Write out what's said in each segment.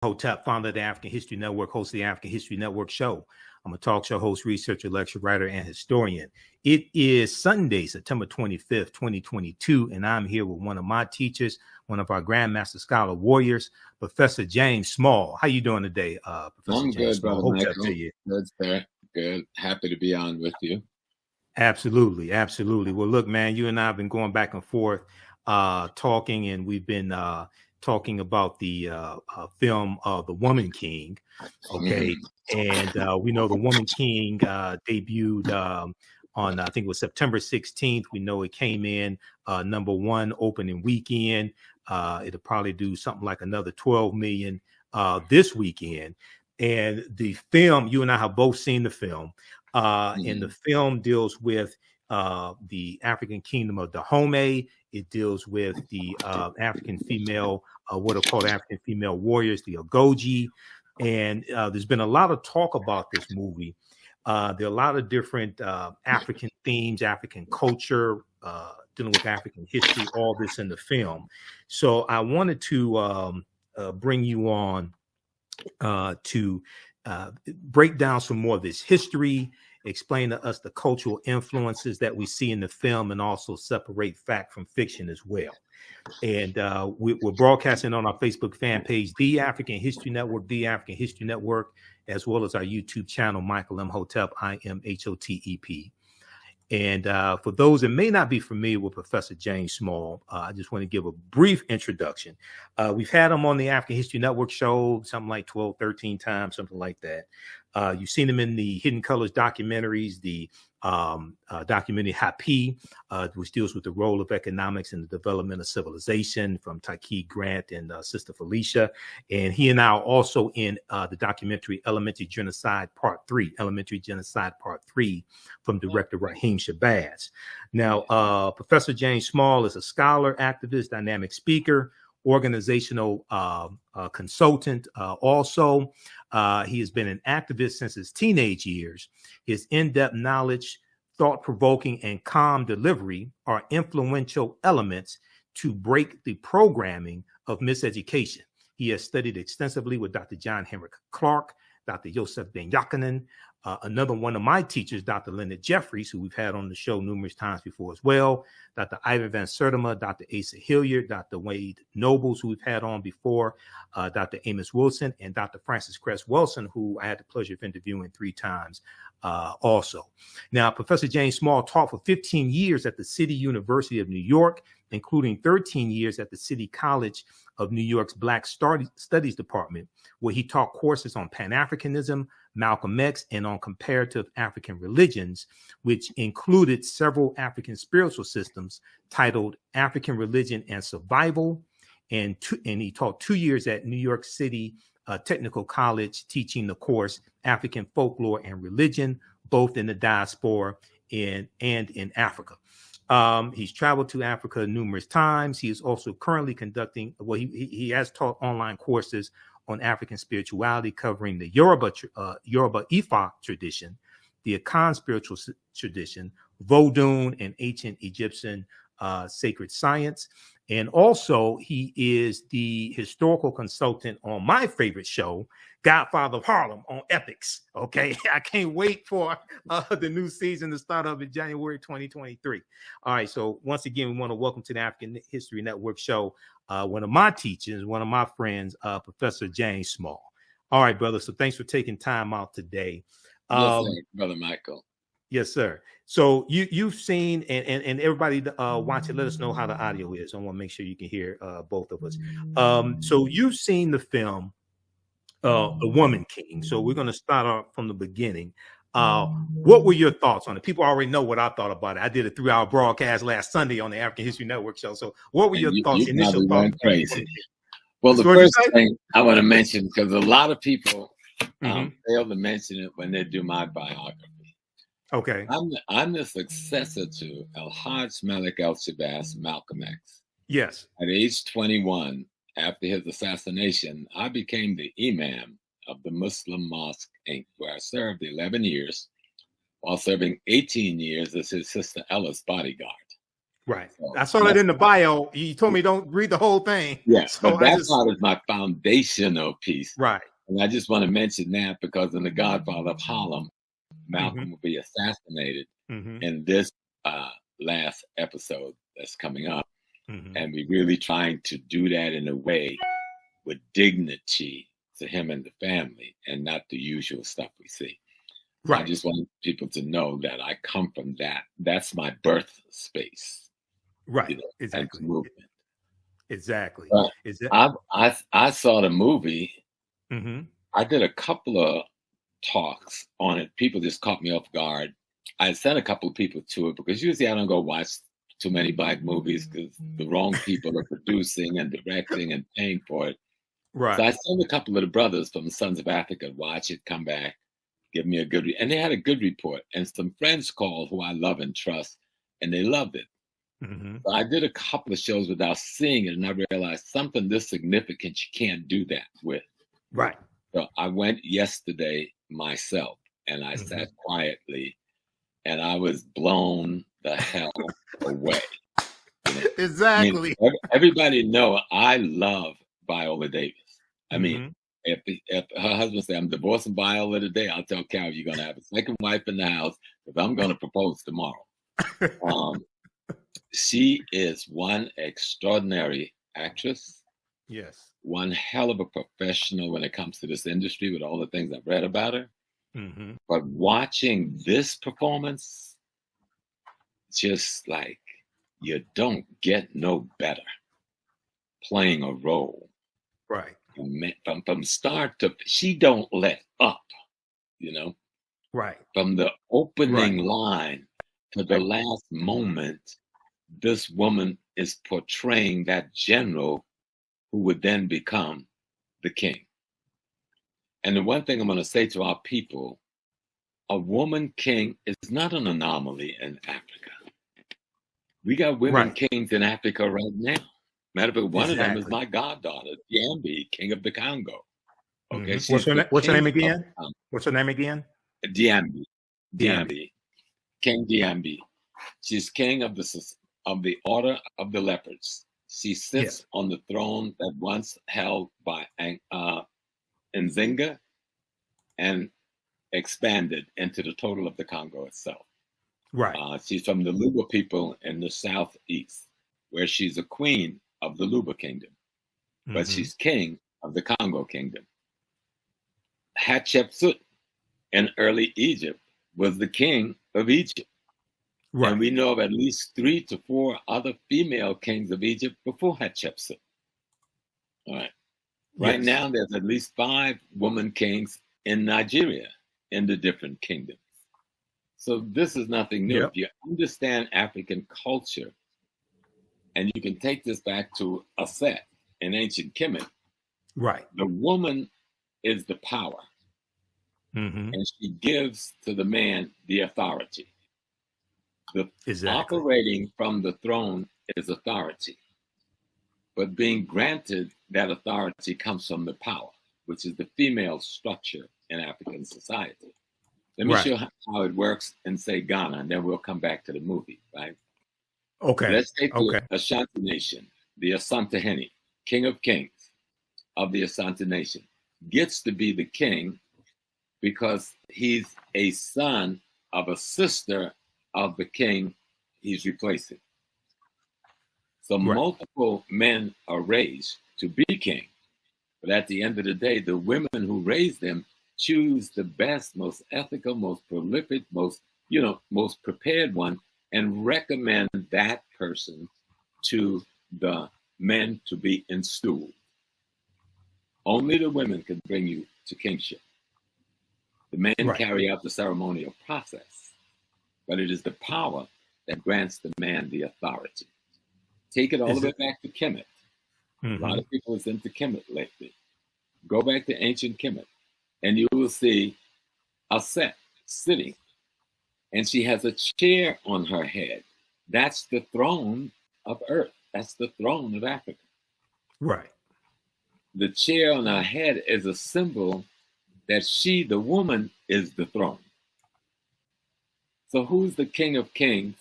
Hotep, founder of the African History Network, host of the African History Network show. I'm a talk show host, researcher, lecturer, writer, and historian. It is Sunday, September 25th, 2022, and I'm here with one of my teachers, one of our Grandmaster Scholar Warriors, Professor James Small. How you doing today, Professor I'm James good, Small? Brother Hotep Michael. to you. Good, sir. Good. Happy to be on with you. Absolutely, absolutely. Well, look, man, you and I have been going back and forth talking, and we've been talking about the film The Woman King. Okay. And we know The Woman King debuted on, I think it was September 16th. We know it came in number one opening weekend. It'll probably do something like another 12 million this weekend. And the film, you and I have both seen the film. And the film deals with the African kingdom of Dahomey. It deals with the African female, what are called African female warriors, the Agojie. And there's been a lot of talk about this movie. There are a lot of different African themes, African culture, dealing with African history, all this in the film. So I wanted to bring you on to break down some more of this history, explain to us the cultural influences that we see in the film, and also separate fact from fiction as well. And we're broadcasting on our Facebook fan page, The African History Network, The African History Network, as well as our YouTube channel, Michael Imhotep, Imhotep. And for those that may not be familiar with Professor James Small, I just want to give a brief introduction. We've had him on the African History Network show, something like 12, 13 times, something like that. You've seen him in the Hidden Colors documentaries, the documentary Hapi, which deals with the role of economics in the development of civilization, from Taki Grant and Sister Felicia. And he and I are also in the documentary Elementary Genocide Part 3, from director Raheem Shabazz. Now, Professor James Small is a scholar, activist, dynamic speaker, organizational consultant. Also, he has been an activist since his teenage years. His in-depth knowledge, thought-provoking, and calm delivery are influential elements to break the programming of miseducation. He has studied extensively with Dr. John Henrik Clark, Dr. Joseph Ben Yakinen, another one of my teachers, Dr. Leonard Jeffries, who we've had on the show numerous times before as well, Dr. Ivan Van Sertima, Dr. Asa Hilliard, Dr. Wade Nobles, who we've had on before, Dr. Amos Wilson, and Dr. Francis Cress Wilson, who I had the pleasure of interviewing 3 times also. Now, Professor James Small taught for 15 years at the City University of New York, including 13 years at the City College of New York's Black Studies Department, where he taught courses on Pan-Africanism, Malcolm X, and on comparative African religions, which included several African spiritual systems titled African Religion and Survival. And he taught 2 years at New York City Technical College, teaching the course African Folklore and Religion, both in the diaspora and in Africa. He's traveled to Africa numerous times. He is also currently conducting, well, he has taught online courses on African spirituality, covering the Yoruba Ifa tradition, the Akan spiritual tradition, Vodun, and ancient Egyptian sacred science. And also, he is the historical consultant on my favorite show, Godfather of Harlem, on Epics. Okay, I can't wait for the new season to start up in January 2023. All right, so once again, we want to welcome to the African History Network show one of my teachers, one of my friends, Professor James Small. All right, brother. So thanks for taking time out today. Yes, Brother Michael. Yes, sir. So you've seen, and everybody watching, let us know how the audio is. I want to make sure you can hear both of us. So you've seen the film The Woman King. So we're going to start off from the beginning. What were your thoughts on it? People already know what I thought about it. I did a 3-hour broadcast last Sunday on the African History Network show. So what were your thoughts? Initial thoughts? Crazy. Well, the first thing I want to mention, because a lot of people fail to mention it when they do my biography. Okay. I'm the successor to El-Hajj Malik El-Shabazz, Malcolm X. Yes. At age 21, after his assassination, I became the imam of the Muslim Mosque, Inc., where I served 11 years, while serving 18 years as his sister Ella's bodyguard. Right. So I saw that in the bio. You told me don't read the whole thing. Yeah, so but that part is my foundational piece. Right. And I just want to mention that because in The Godfather of Harlem, Malcolm Mm-hmm. will be assassinated Mm-hmm. in this last episode that's coming up. Mm-hmm. And we're really trying to do that in a way with dignity to him and the family and not the usual stuff we see. So Right. I just want people to know that I come from that. That's my birth space. Right. You know, Exactly. movement. Exactly. I saw the movie. Mm-hmm. I did a couple of talks on it. People just caught me off guard. I sent a couple of people to it because usually I don't go watch too many Black movies because the wrong people are producing and directing and paying for it. Right. So I sent a couple of the brothers from the Sons of Africa, watch it, come back, give me a good, and they had a good report. And some friends called who I love and trust, and they loved it. Mm-hmm. So I did a couple of shows without seeing it, and I realized something this significant you can't do that with. Right. So I went yesterday myself, and I sat quietly, and I was blown the hell away. You know? Exactly. I mean, everybody know I love Viola Davis. I mean, if her husband said, I'm divorcing Viola today, I'll tell Carol you're going to have a second wife in the house because I'm going to propose tomorrow. She is one extraordinary actress. Yes. One hell of a professional when it comes to this industry with all the things I've read about her. Mm-hmm. But watching this performance, just like you don't get no better playing a role. Right. From start to, she don't let up, you know. Right. From the opening line to the last moment, this woman is portraying that general who would then become the king. And the one thing I'm going to say to our people, a woman king is not an anomaly in Africa. We got women kings in Africa right now. Matter of fact, one of them is my goddaughter, Diambi, King of the Congo. Okay, what's her name again? What's her name again? Diambi. King Diambi. She's king of the Order of the Leopards. She sits on the throne that once held by Nzinga and expanded into the total of the Congo itself. Right. She's from the Luba people in the southeast, where she's a queen of the Luba kingdom, but she's king of the Congo kingdom. Hatshepsut in early Egypt was the king of Egypt. Right. And we know of at least 3 to 4 other female kings of Egypt before Hatshepsut. All right. Right now, there's at least 5 woman kings in Nigeria in the different kingdoms. So this is nothing new. If you understand African culture, and you can take this back to Aset in ancient Kemet, the woman is the power, and she gives to the man the authority. Operating from the throne is authority, but being granted that authority comes from the power, which is the female structure in African society. Let me show how it works in, say, Ghana, and then we'll come back to the movie, right? Okay. Let's take the Ashanti Nation, the Asantehene, King of Kings of the Asante Nation, gets to be the king because he's a son of a sister of the king he's replacing. So multiple men are raised to be king, but at the end of the day, the women who raise them choose the best, most ethical, most prolific, most prepared one, and recommend that person to the men to be installed. Only the women can bring you to kingship. The men carry out the ceremonial process, but it is the power that grants the man the authority. Take it all the way back to Kemet. A lot of people is into Kemet lately. Go back to ancient Kemet, and you will see Aset sitting, and she has a chair on her head. That's the throne of Earth. That's the throne of Africa. Right. The chair on her head is a symbol that she, the woman, is the throne. So who's the King of Kings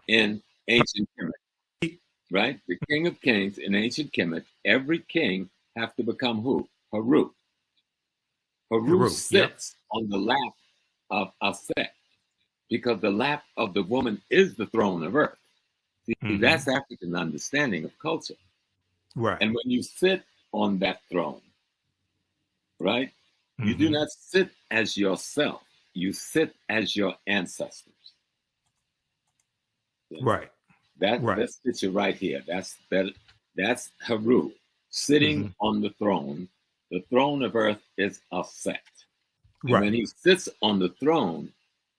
in ancient Kemet, right? The king of kings in ancient Kemet, every king have to become who? Haru. Haru sits on the lap of Aset because the lap of the woman is the throne of earth. See, that's African understanding of culture. Right. And when you sit on that throne, right, you do not sit as yourself. You sit as your ancestors. Right. That's picture right here. That's Haru sitting on the throne. The throne of earth is Aset. And when he sits on the throne,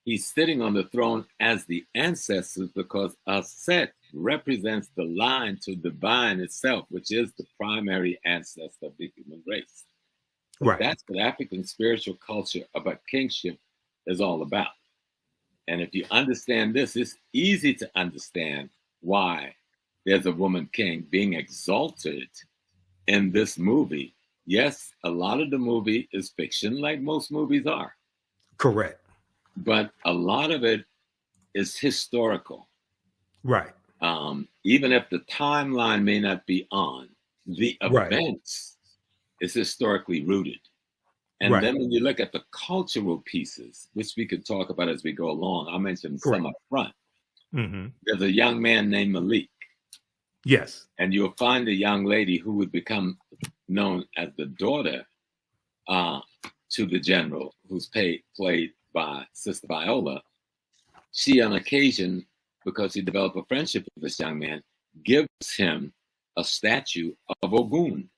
he's sitting on the throne as the ancestors because Aset represents the line to divine itself, which is the primary ancestor of the human race. So that's what African spiritual culture about kingship is all about. And if you understand this, it's easy to understand why there's a woman king being exalted in this movie. Yes, a lot of the movie is fiction, like most movies are. Correct. But a lot of it is historical. Right. Even if the timeline may not be on, the events is historically rooted. And then when you look at the cultural pieces, which we could talk about as we go along, I'll mention some up front. There's a young man named Malik. Yes. And you'll find a young lady who would become known as the daughter to the general, who's played by Sister Viola. She, on occasion, because she developed a friendship with this young man, gives him a statue of Ogun.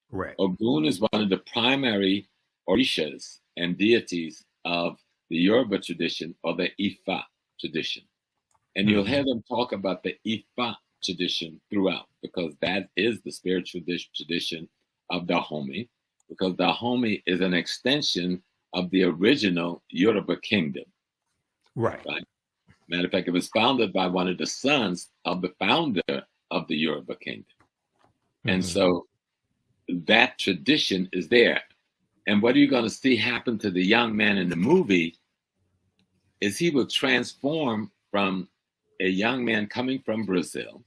Right. Ogun is one of the primary Orishas and deities of the Yoruba tradition or the Ifa tradition. And you'll hear them talk about the Ifa tradition throughout because that is the spiritual tradition of Dahomey, because Dahomey is an extension of the original Yoruba kingdom. Right. Matter of fact, it was founded by one of the sons of the founder of the Yoruba kingdom. And so that tradition is there. And what are you going to see happen to the young man in the movie is he will transform from a young man coming from Brazil,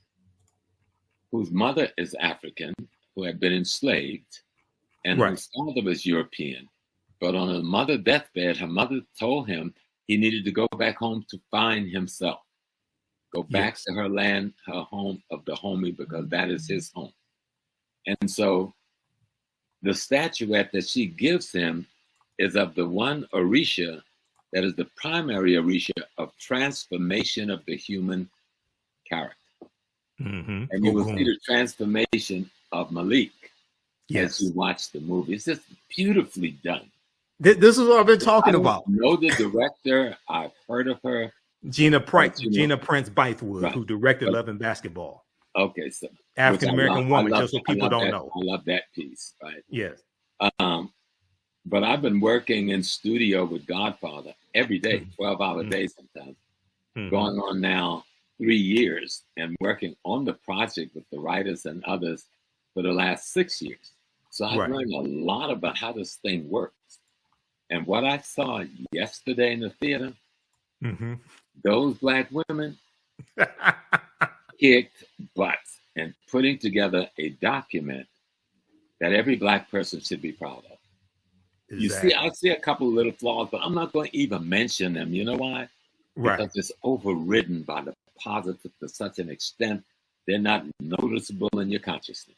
whose mother is African, who had been enslaved, and whose father was European. But on her mother's deathbed, her mother told him he needed to go back home to find himself. Go back to her land, her home of Dahomey, because that is his home. And so the statuette that she gives him is of the one Orisha that is the primary Orisha of transformation of the human character. And you will see the transformation of Malik as you watch the movie. It's just beautifully done. This is what I've been talking about. I know the director. I've heard of her. Gina Prince-Bythewood, who directed Love and Basketball. Okay, so African-American woman, just so people don't know. I love that piece, right? Yes. But I've been working in studio with Godfather every day, 12-hour days sometimes, going on now 3 years, and working on the project with the writers and others for the last 6 years. So I've learned a lot about how this thing works. And what I saw yesterday in the theater, those Black women kicked butt and putting together a document that every Black person should be proud of. Exactly. You see, I see a couple of little flaws, but I'm not going to even mention them. You know why? Because it's overridden by the positive to such an extent, they're not noticeable in your consciousness.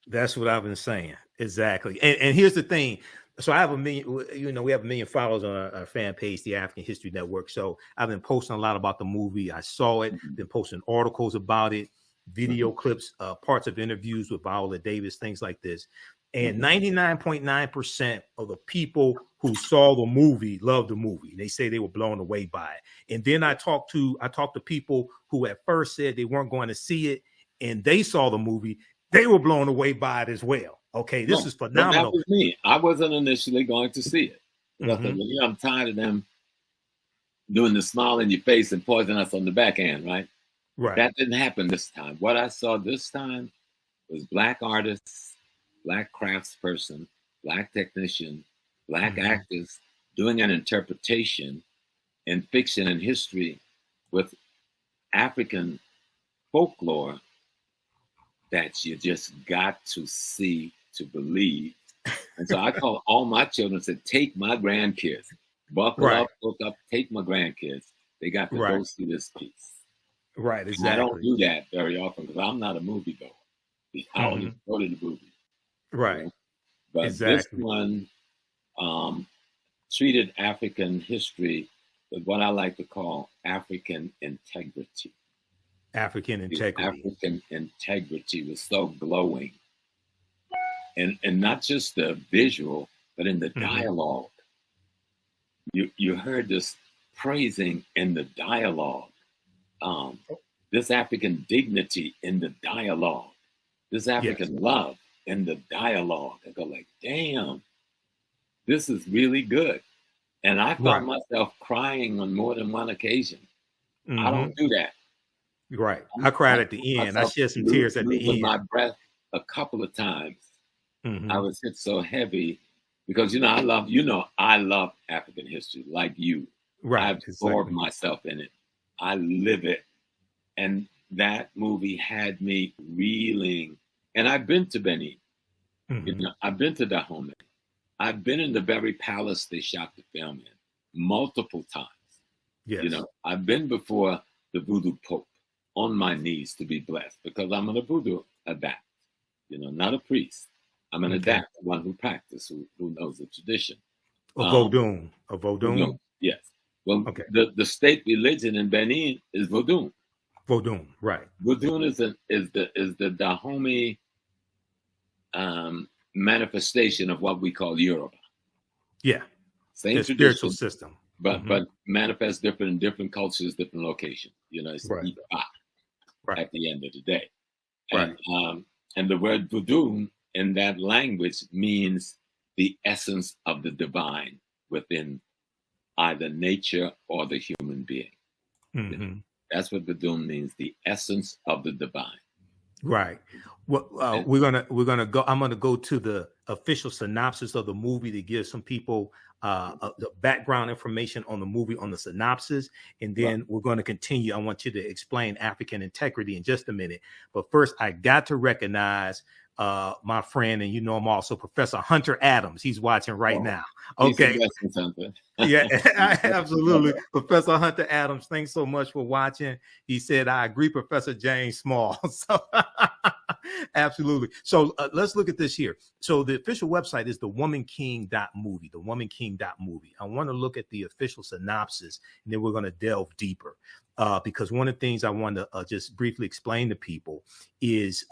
That's what I've been saying. Exactly. And here's the thing. So I have we have 1 million followers on our fan page, the African History Network. So I've been posting a lot about the movie. I saw it, been posting articles about it, video clips, parts of interviews with Viola Davis, things like this. And 99.9% of the people who saw the movie loved the movie. They say they were blown away by it. And then I talked to people who at first said they weren't going to see it, and they saw the movie. They were blown away by it as well. Okay, this is phenomenal. That was me. I wasn't initially going to see it. I'm tired of them doing the smile in your face and poisoning us on the back end, right? Right. That didn't happen this time. What I saw this time was Black artists, Black craftsperson, Black technician, Black actors doing an interpretation in fiction and history with African folklore that you just got to see to believe. And so I call all my children and said, take my grandkids, buckle Right. up, hook up, take my grandkids. They got to Right. go see this piece. Right, And I exactly. don't do that very often because I'm not a movie goer. I don't even go to the movies. Right. You know? But Exactly. this one treated African history with what I like to call African integrity. African integrity. African integrity was so glowing. And not just the visual, but in the dialogue. You heard this praising in the dialogue. This African dignity in the dialogue. This African love in the dialogue. I go like, damn, this is really good. And I found myself crying on more than one occasion. I don't do that. Right. I cried at the end. I shed some tears at the end. My breath a couple of times. I was hit so heavy because I love African history like you. Right. I've absorbed myself in it. I live it. And that movie had me reeling. And I've been to Benin. I've been to Dahomey. I've been in the very palace they shot the film in multiple times. Yes. I've been before the voodoo pope on my knees to be blessed because I'm a voodoo adapt, not a priest. I'm an adapt, one who practices, who knows the tradition. A Vodun. Yes. Well, the state religion in Benin is Vodun. Vodun, right. Vodun is the Dahomey manifestation of what we call Yoruba. Yeah. Same the tradition, spiritual system. but manifests different in different cultures, different locations. It's Ifa at the end of the day. And the word voodoo in that language means the essence of the divine within either nature or the human being. That's what voodoo means, the essence of the divine. Right. Well, we're gonna go. I'm gonna go to the official synopsis of the movie to give some people the background information on the movie, on the synopsis, and then we're going to continue. I want you to explain African integrity in just a minute, but first I got to recognize my friend, and I'm also Professor Hunter Adams. He's watching right now. Okay. Yeah, absolutely. Professor Hunter Adams, thanks so much for watching. He said, I agree, Professor James Small. So absolutely. So let's look at this here. So the official website is thewomanking.movie, thewomanking.movie. I want to look at the official synopsis, and then we're going to delve deeper. Because one of the things I want to just briefly explain to people is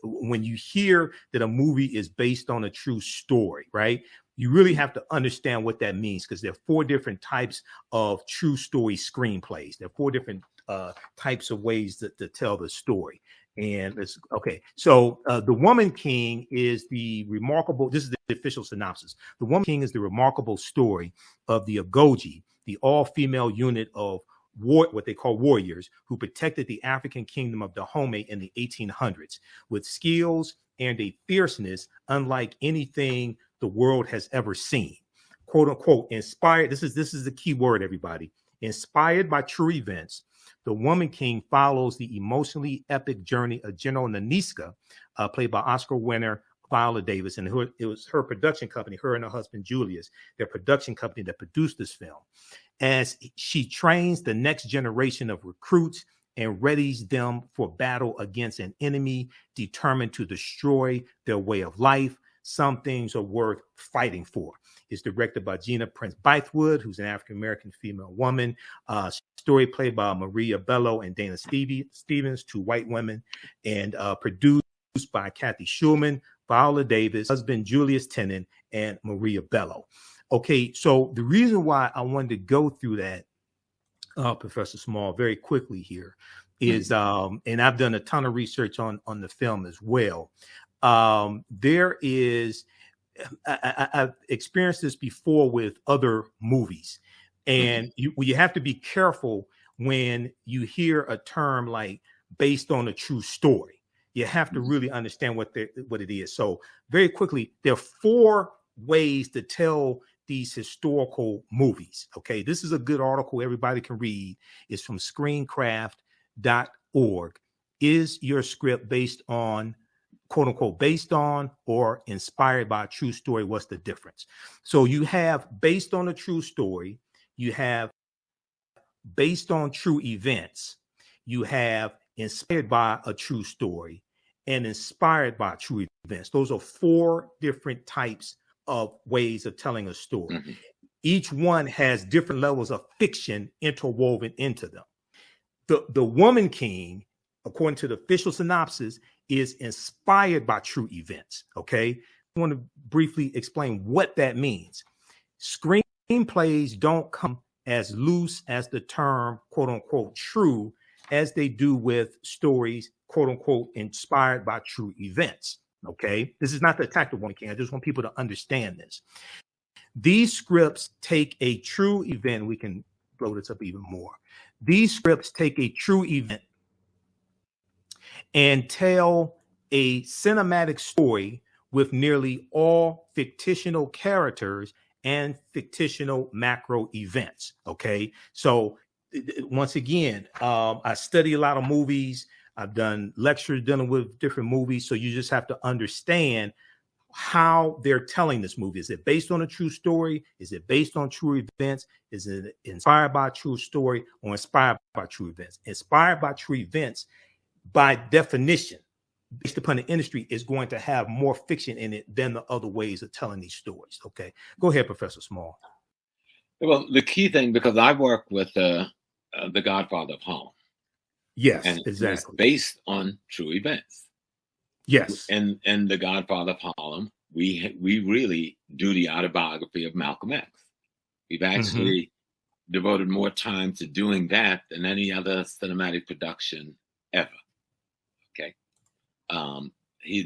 when you hear that a movie is based on a true story, right? You really have to understand what that means, because there are 4 different types of true story screenplays. There are 4 different types of ways to tell the story. And so The Woman King is the remarkable, this is the official synopsis. The Woman King is the remarkable story of the Agojie, the all-female unit of what they call warriors who protected the African kingdom of Dahomey in the 1800s with skills and a fierceness unlike anything the world has ever seen. Quote unquote, inspired. This is the key word, everybody. Inspired by true events, The Woman King follows the emotionally epic journey of General Naniska, played by Oscar winner Viola Davis, and it was her production company, her and her husband Julius, their production company that produced this film, as she trains the next generation of recruits and readies them for battle against an enemy determined to destroy their way of life. Some things are worth fighting for. It's directed by Gina Prince-Bythewood, who's an African-American female woman. Story played by Maria Bello and Dana Stevens, 2 white women, and produced by Kathy Schulman, Viola Davis, husband Julius Tennant, and Maria Bello. Okay, so the reason why I wanted to go through that, Professor Small, very quickly here is, and I've done a ton of research on the film as well. There is, I've experienced this before with other movies, and you have to be careful when you hear a term like based on a true story. You have to really understand what it is. So very quickly, there are 4 ways to tell these historical movies. Okay, this is a good article everybody can read. It's from Screencraft. Is your script based on, quote unquote, based on or inspired by a true story? What's the difference? So you have based on a true story, you have based on true events, you have inspired by a true story, and inspired by true events. Those are 4 different types of ways of telling a story. Mm-hmm. Each one has different levels of fiction interwoven into them. The Woman King, according to the official synopsis, is inspired by true events. Okay. I want to briefly explain what that means. Screenplays don't come as loose as the term, quote unquote, true, as they do with stories, quote unquote, inspired by true events. Okay. This is not the attack of Woman King. I just want people to understand this. These scripts take a true event. We can blow this up even more. These scripts take a true event and tell a cinematic story with nearly all fictional characters and fictional macro events. Okay. So once again, I study a lot of movies. I've done lectures dealing with different movies. So you just have to understand how they're telling this movie. Is it based on a true story? Is it based on true events? Is it inspired by a true story or inspired by true events? Inspired by true events, by definition, based upon the industry, is going to have more fiction in it than the other ways of telling these stories. Okay. Go ahead, Professor Small. Well, the key thing, because I work with the Godfather of Harlem. Yes, and exactly. It's based on true events. Yes. And The Godfather of Harlem, we really do the autobiography of Malcolm X. We've actually devoted more time to doing that than any other cinematic production ever. Okay.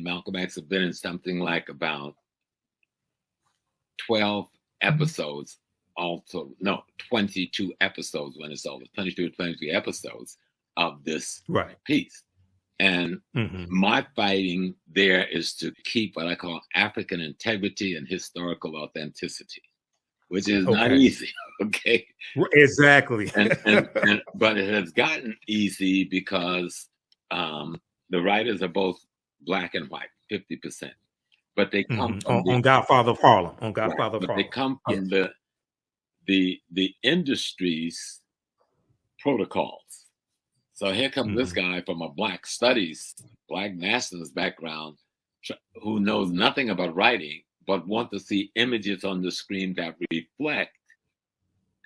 Malcolm X has been in something like about 12 episodes, also, no, 22 episodes when it's over, 22 or 23 episodes of this piece. And my fighting there is to keep what I call African integrity and historical authenticity, which is not easy. Okay. Exactly. But it has gotten easy because the writers are both black and white, 50%. But they come from on Godfather of Harlem. On Godfather of Harlem. They come from the industry's protocols. So here comes this guy from a Black Studies, Black nationalist background, who knows nothing about writing, but want to see images on the screen that reflect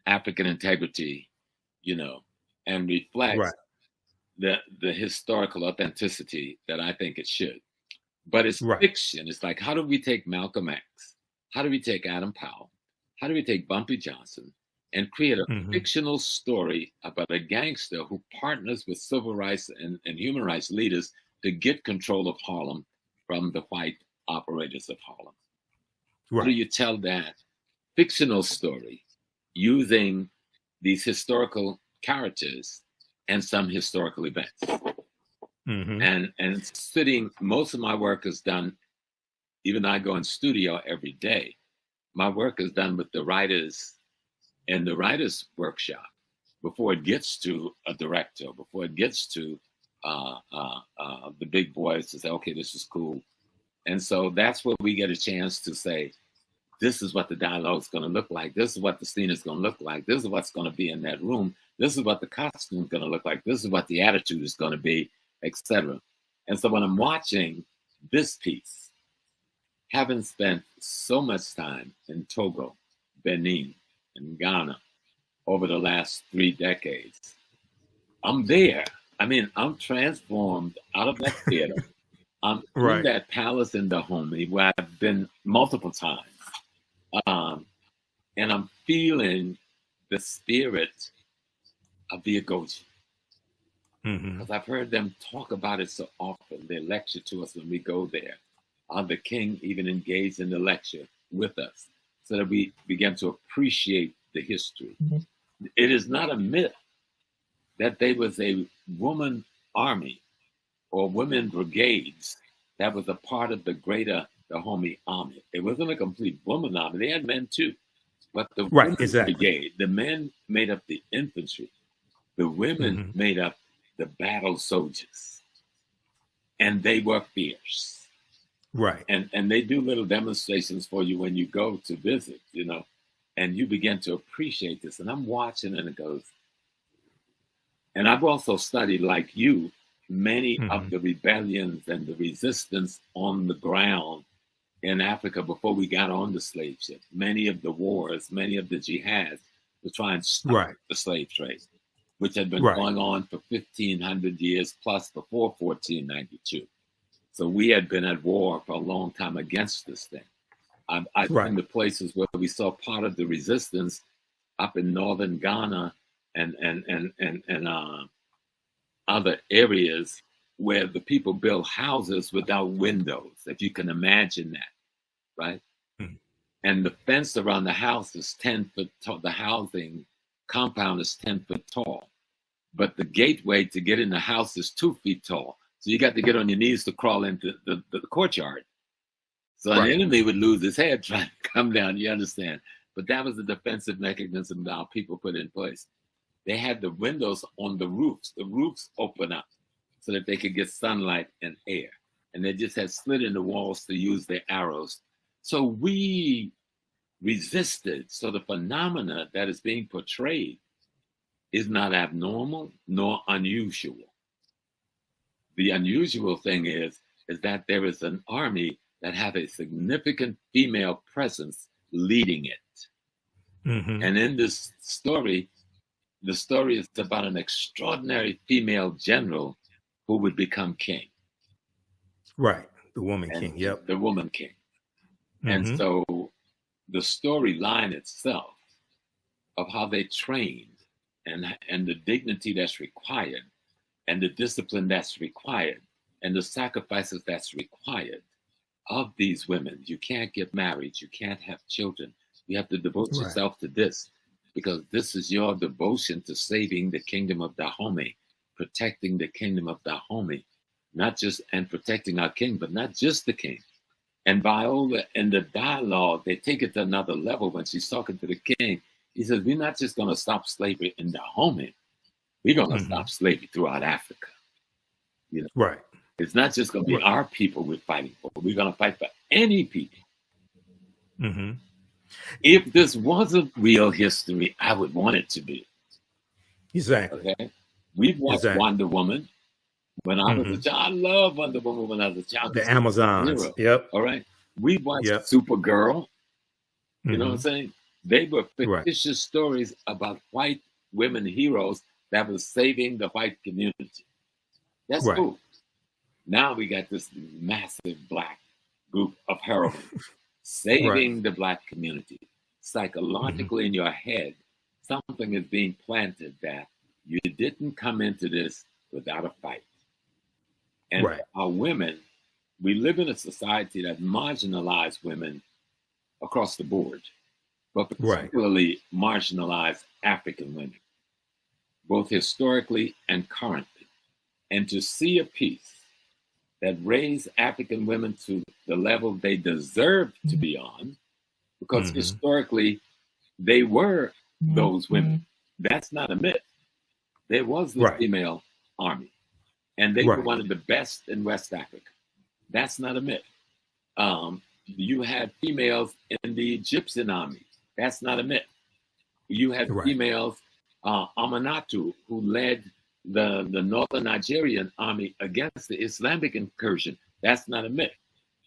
African integrity, and reflect the historical authenticity that I think it should. But it's fiction. It's like, how do we take Malcolm X? How do we take Adam Powell? How do we take Bumpy Johnson and create a fictional story about a gangster who partners with civil rights and human rights leaders to get control of Harlem from the white operators of Harlem? How do you tell that fictional story using these historical characters and some historical events? And sitting, most of my work is done, even though I go in studio every day, my work is done with the writers in the writer's workshop before it gets to a director, before it gets to the big boys to say, okay, this is cool. And so that's where we get a chance to say, this is what the dialogue is going to look like. This is what the scene is going to look like. This is what's going to be in that room. This is what the costume is going to look like. This is what the attitude is going to be, etc. And so when I'm watching this piece, having spent so much time in Togo, Benin, and Ghana over the last 3 decades, I'm there. I mean, I'm transformed out of that theater. I'm in that palace in Dahomey where I've been multiple times. And I'm feeling the spirit of the Agojie. Because I've heard them talk about it so often. They lecture to us when we go there. The king even engaged in the lecture with us so that we begin to appreciate the history. It is not a myth that there was a woman army or women brigades that was a part of the greater Dahomey army. It wasn't a complete woman army. They had men too. But the women's brigade, the men made up the infantry. The women made up the battle soldiers, and they were fierce. Right. And they do little demonstrations for you when you go to visit, you know, and you begin to appreciate this. And I'm watching, and it goes. And I've also studied, like you, many of the rebellions and the resistance on the ground in Africa before we got on the slave ship. Many of the wars, many of the jihads to try and stop the slave trade, which had been going on for 1,500 years plus before 1492. So we had been at war for a long time against this thing. I've been to places where we saw part of the resistance up in northern Ghana and other areas where the people built houses without windows, if you can imagine that, right? And the fence around the house is 10 foot tall. The housing compound is 10 foot tall, but the gateway to get in the house is 2 feet tall. So you got to get on your knees to crawl into the courtyard. So an enemy would lose his head trying to come down, you understand? But that was the defensive mechanism that our people put in place. They had the windows on the roofs. The roofs open up so that they could get sunlight and air. And they just had slit in the walls to use their arrows. So we resisted. So the phenomena that is being portrayed is not abnormal nor unusual. The unusual thing is that there is an army that have a significant female presence leading it. And in this story, the story is about an extraordinary female general who would become king. Right. The woman king. Yep. The woman king. And so the storyline itself of how they trained and the dignity that's required and the discipline that's required and the sacrifices that's required of these women. You can't get married. You can't have children. You have to devote yourself to this, because this is your devotion to saving the kingdom of Dahomey, protecting the kingdom of Dahomey, not just, and protecting our king, but not just the king. And Viola, in the dialogue, they take it to another level when she's talking to the king. He says, we're not just going to stop slavery in Dahomey. We're going to stop slavery throughout Africa. You know? Right. It's not just going to be our people we're fighting for. We're going to fight for any people. If this wasn't real history, I would want it to be. Exactly. Okay. We've watched Wonder Woman. When I was a child, I loved Wonder Woman when I was a child. The Amazons. Hero. Yep. All right. We watched Supergirl. You know what I'm saying? They were fictitious stories about white women heroes that was saving the white community. That's cool. Now we got this massive black group of heroines saving the black community. Psychologically in your head, something is being planted that you didn't come into this without a fight. And our women, we live in a society that marginalizes women across the board, but particularly marginalized African women, both historically and currently. And to see a piece that raised African women to the level they deserve to be on, because historically they were those women. That's not a myth. There was the female army, and they were one of the best in West Africa. That's not a myth. You had females in the Egyptian army. That's not a myth. You had females, Amanatu, who led the northern Nigerian army against the Islamic incursion. That's not a myth.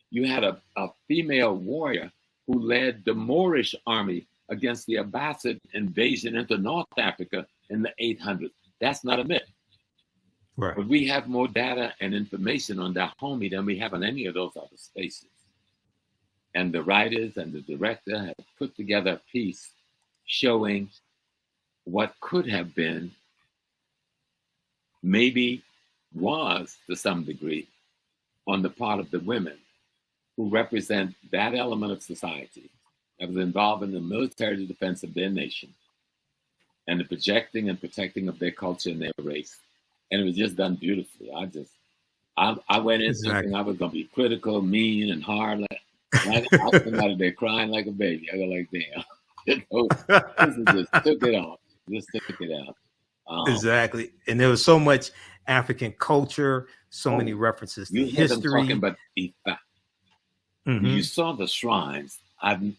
You had a female warrior who led the Moorish army against the Abbasid invasion into North Africa in the 800s. That's not a myth. But we have more data and information on Dahomey than we have on any of those other spaces. And the writers and the director have put together a piece showing what could have been, maybe was to some degree, on the part of the women who represent that element of society that was involved in the military defense of their nation and the projecting and protecting of their culture and their race. And it was just done beautifully. I went in thinking I was going to be critical, mean, and hard. I was out of there crying like a baby. I go like, damn. This just took it off. Just took it out. Exactly. And there was so much, African culture, so many references to you hear them history. talking about Ifa. You saw the shrines.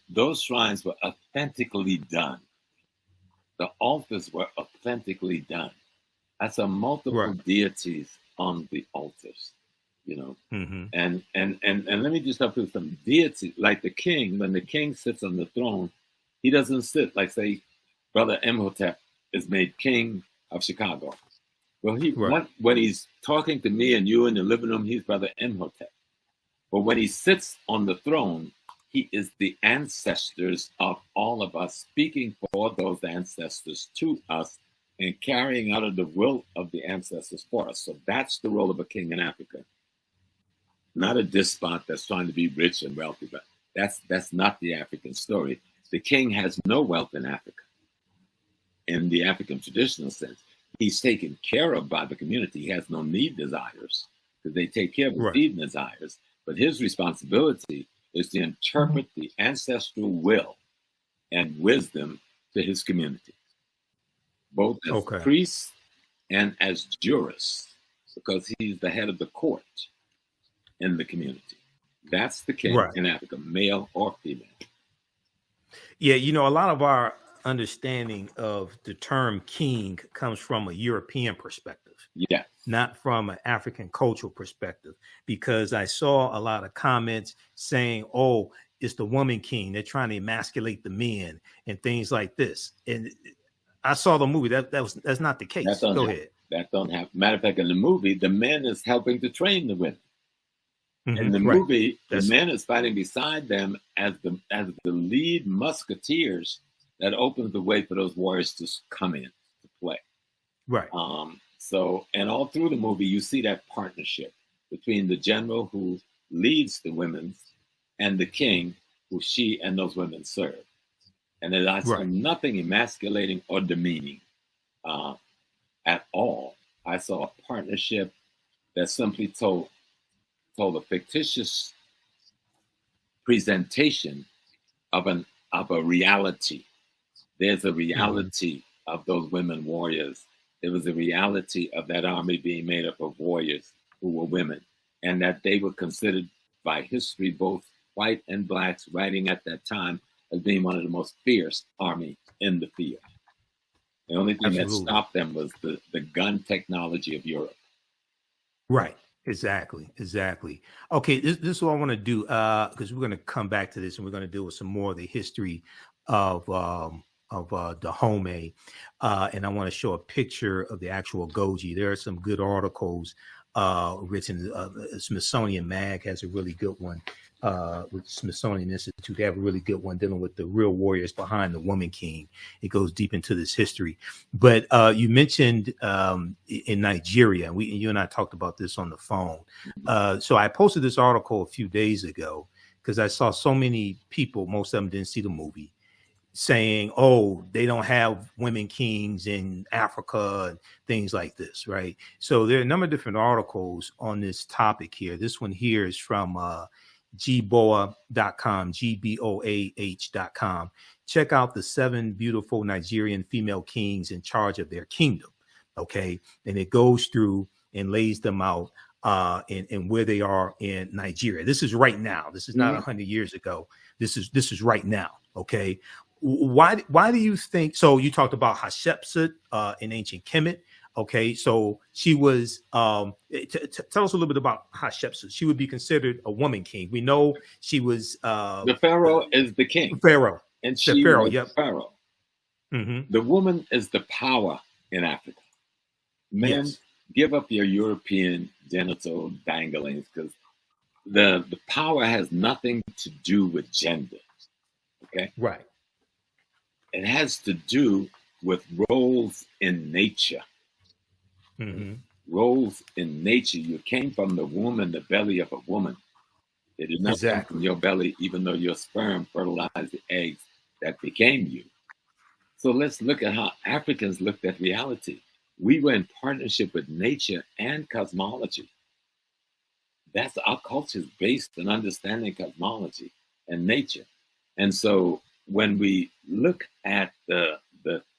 Those shrines were authentically done. The altars were authentically done. I saw multiple deities on the altars, you know. And let me just help you with some deities. Like the king, when the king sits on the throne, he doesn't sit like, say, Brother Imhotep is made king of Chicago. Well, when he's talking to me and you in the living room, he's Brother Imhotep. But when he sits on the throne, he is the ancestors of all of us, speaking for those ancestors to us and carrying out of the will of the ancestors for us. So that's the role of a king in Africa. Not a despot that's trying to be rich and wealthy, but that's not the African story. The king has no wealth in Africa. In the African traditional sense, he's taken care of by the community. He has no need desires because they take care of his need desires. But his responsibility is to interpret the ancestral will and wisdom to his community, both as priest and as jurist, because he's the head of the court in the community. That's the king in Africa, male or female. Yeah, you know, a lot of our understanding of the term king comes from a European perspective. Yeah. Not from an African cultural perspective, because I saw a lot of comments saying, oh, it's the woman king. They're trying to emasculate the men and things like this. And I saw the movie. That's not the case. Go ahead. That don't happen. Matter of fact, in the movie, the man is helping to train the women. In the movie, the man is fighting beside them as the lead musketeers that opens the way for those warriors to come in to play. Right. So, and all through the movie, you see that partnership between the general who leads the women and the king who she and those women serve. And then I saw nothing emasculating or demeaning at all. I saw a partnership that simply told a fictitious presentation of a reality. There's a reality of those women warriors. There was a reality of that army being made up of warriors who were women, and that they were considered by history, both white and blacks, writing at that time, as being one of the most fierce army in the field. The only thing that stopped them was the gun technology of Europe. Right. Exactly. Okay, this is what I want to do, because we're going to come back to this and we're going to deal with some more of the history of Dahomey, and I want to show a picture of the actual Agojie. There are some good articles written. Smithsonian Mag has a really good one with Smithsonian Institute. They have a really good one dealing with the real warriors behind the woman king. It goes deep into this history. But you mentioned in Nigeria, you and I talked about this on the phone. So I posted this article a few days ago because I saw so many people, most of them didn't see the movie, saying, oh, they don't have women kings in Africa and things like this, right? So there are a number of different articles on this topic here. This one here is from gboah.com, gboah.com. Check out the 7 beautiful Nigerian female kings in charge of their kingdom, okay? And it goes through and lays them out and where they are in Nigeria. This is right now. This is not 100 years ago. This is right now, okay? Why do you think? So you talked about Hatshepsut in ancient Kemet. Okay, so she was. Tell us a little bit about Hatshepsut. She would be considered a woman king. We know she was. The pharaoh is the king. Pharaoh, and she pharaoh. Was Yep. Pharaoh. The woman is the power in Africa. Men, give up your European genital danglings, because the power has nothing to do with gender. Okay, right. It has to do with roles in nature. Roles in nature. You came from the womb and the belly of a woman. It did not come from your belly, even though your sperm fertilized the eggs that became you. So let's look at how Africans looked at reality. We were in partnership with nature and cosmology. That's our culture is based on understanding cosmology and nature. And so when we look at the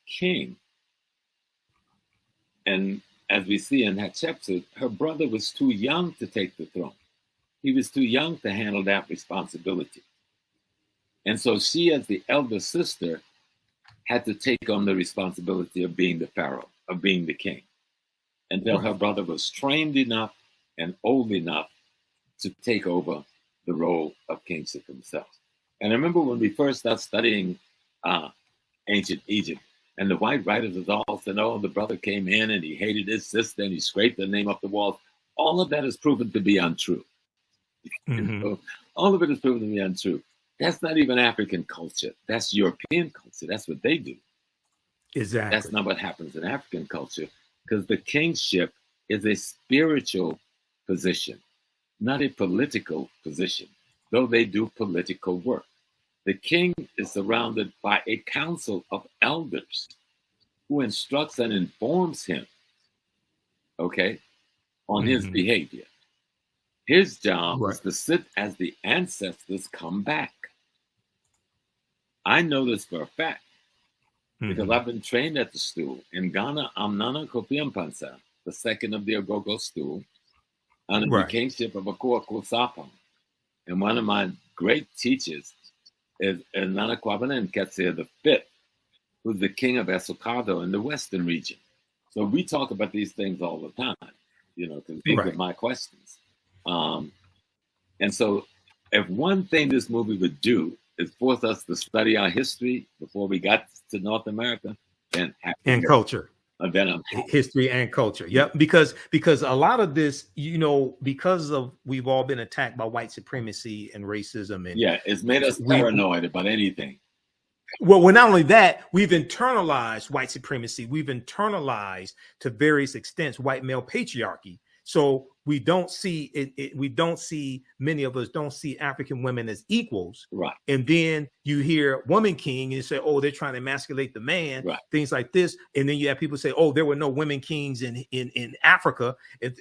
king, and as we see in Hatshepsut, her brother was too young to take the throne. He was too young to handle that responsibility. And so she, as the elder sister, had to take on the responsibility of being the pharaoh, of being the king, until her brother was trained enough and old enough to take over the role of kingship himself. And I remember when we first started studying ancient Egypt, and the white writers was all said, oh, the brother came in and he hated his sister and he scraped their name off the walls. All of that is proven to be untrue. So all of it is proven to be untrue. That's not even African culture. That's European culture. That's what they do. Exactly. That's not what happens in African culture, because the kingship is a spiritual position, not a political position, though they do political work. The king is surrounded by a council of elders who instructs and informs him, on his behavior. His job is to sit as the ancestors come back. I know this for a fact, because I've been trained at the stool. In Ghana, I'm Nana Kofi Mpansa, the second of the Ogogo stool, under the kingship of Akua Kusapam. And one of my great teachers is Nana Kwabena Nketse the fifth, who's the king of Esokado in the western region. So we talk about these things all the time, because these are my questions. And so if one thing this movie would do is force us to study our history before we got to North America, then and culture. Then I'm history and culture. Yep. Because a lot of this, because of we've all been attacked by white supremacy and racism, and it's made us paranoid about anything. Well, not only that, we've internalized white supremacy. We've internalized to various extents white male patriarchy. So we don't see it. We don't see, many of us don't see African women as equals. Right. And then you hear woman king and you say, oh, they're trying to emasculate the man, things like this. And then you have people say, oh, there were no women kings in Africa.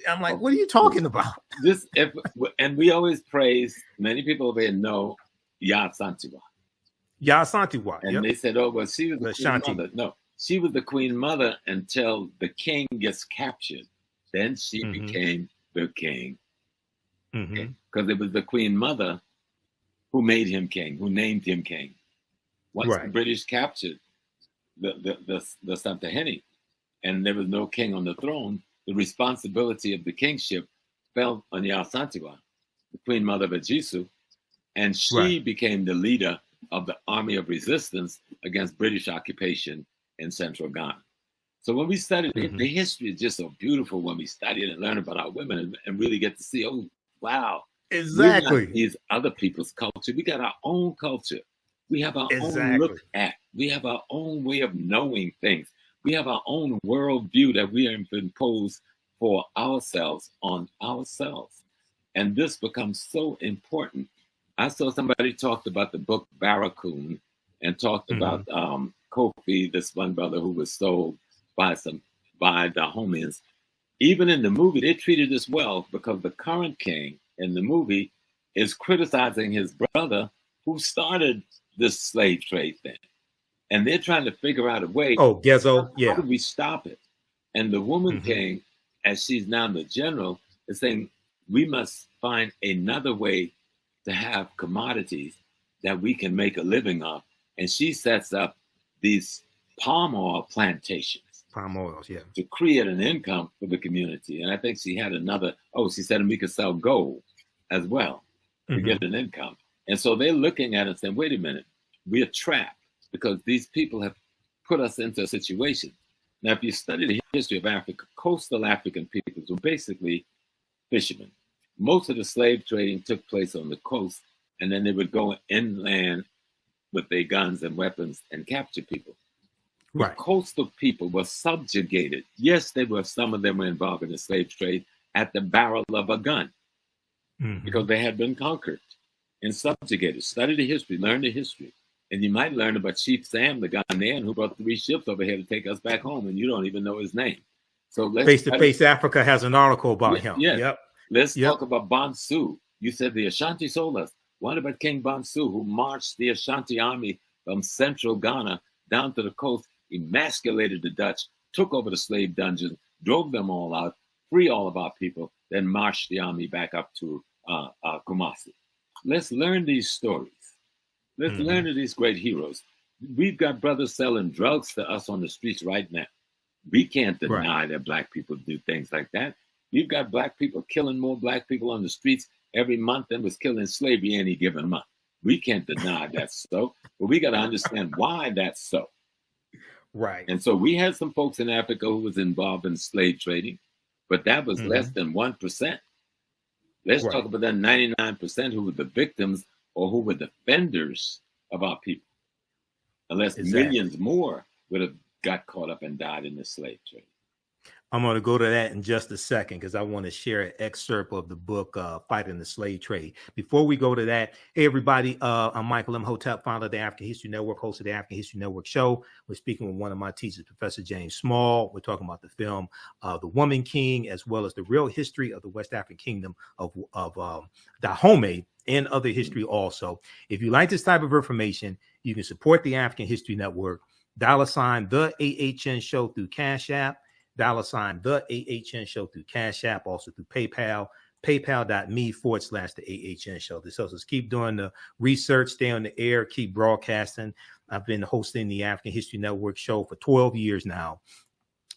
I'm like, what are you talking about? And we always praise, many people over here know Yaa Asantewaa. Yaa Asantewaa. And they said, oh, well, she was the queen mother. No, she was the queen mother until the king gets captured. Then she became the king. Because it was the queen mother who made him king, who named him king. Once the British captured the Santahene and there was no king on the throne, the responsibility of the kingship fell on Yaa Asantewaa, the queen mother of Ajisu, and she became the leader of the army of resistance against British occupation in central Ghana. So when we study the history is just so beautiful when we study it and learn about our women and really get to see, oh, wow. Exactly. These other people's culture. We got our own culture. We have our own look at. We have our own way of knowing things. We have our own worldview that we have imposed for ourselves on ourselves. And this becomes so important. I saw somebody talked about the book Barracoon and talked about Kofi, this one brother who was sold by Dahomeans. Even in the movie, they treated this well because the current king in the movie is criticizing his brother who started this slave trade thing. And they're trying to figure out a way. Oh, Gezo, How do we stop it? And the woman king, as she's now the general, is saying, we must find another way to have commodities that we can make a living off. And she sets up these palm oil plantations. Palm oils, to create an income for the community. And I think she had she said we could sell gold as well to get an income. And so they're looking at it and saying, wait a minute, we're trapped because these people have put us into a situation. Now, if you study the history of Africa, coastal African peoples were basically fishermen. Most of the slave trading took place on the coast, and then they would go inland with their guns and weapons and capture people. The coastal people were subjugated. Yes, some of them were involved in the slave trade at the barrel of a gun because they had been conquered and subjugated. Study the history, learn the history. And you might learn about Chief Sam, the Ghanaian who brought 3 ships over here to take us back home, and you don't even know his name. So Face to Face Africa has an article about him. Let's talk about Bonsu. You said the Ashanti sold us. What about King Bonsu, who marched the Ashanti army from central Ghana down to the coast, emasculated the Dutch, took over the slave dungeon, drove them all out, free all of our people, then marched the army back up to Kumasi. Let's learn these stories. Let's learn of these great heroes. We've got brothers selling drugs to us on the streets right now. We can't deny that Black people do things like that. You've got Black people killing more Black people on the streets every month than was killed in slavery any given month. We can't deny that's so, but we got to understand why that's so. Right. And so we had some folks in Africa who was involved in slave trading, but that was less than 1%. Let's talk about that 99% who were the victims or who were defenders of our people. Unless millions more would have got caught up and died in the slave trade. I'm going to go to that in just a second because I want to share an excerpt of the book, Fighting the Slave Trade. Before we go to that, hey, everybody, I'm Michael Imhotep, founder of the African History Network, host of the African History Network show. We're speaking with one of my teachers, Professor James Small. We're talking about the film, The Woman King, as well as the real history of the West African kingdom of Dahomey and other history also. If you like this type of information, you can support the African History Network, $ the AHN show through Cash App, $ the AHN show through Cash App, also through PayPal, paypal.me/the AHN show. This helps us keep doing the research, stay on the air, keep broadcasting. I've been hosting the African History Network show for 12 years now.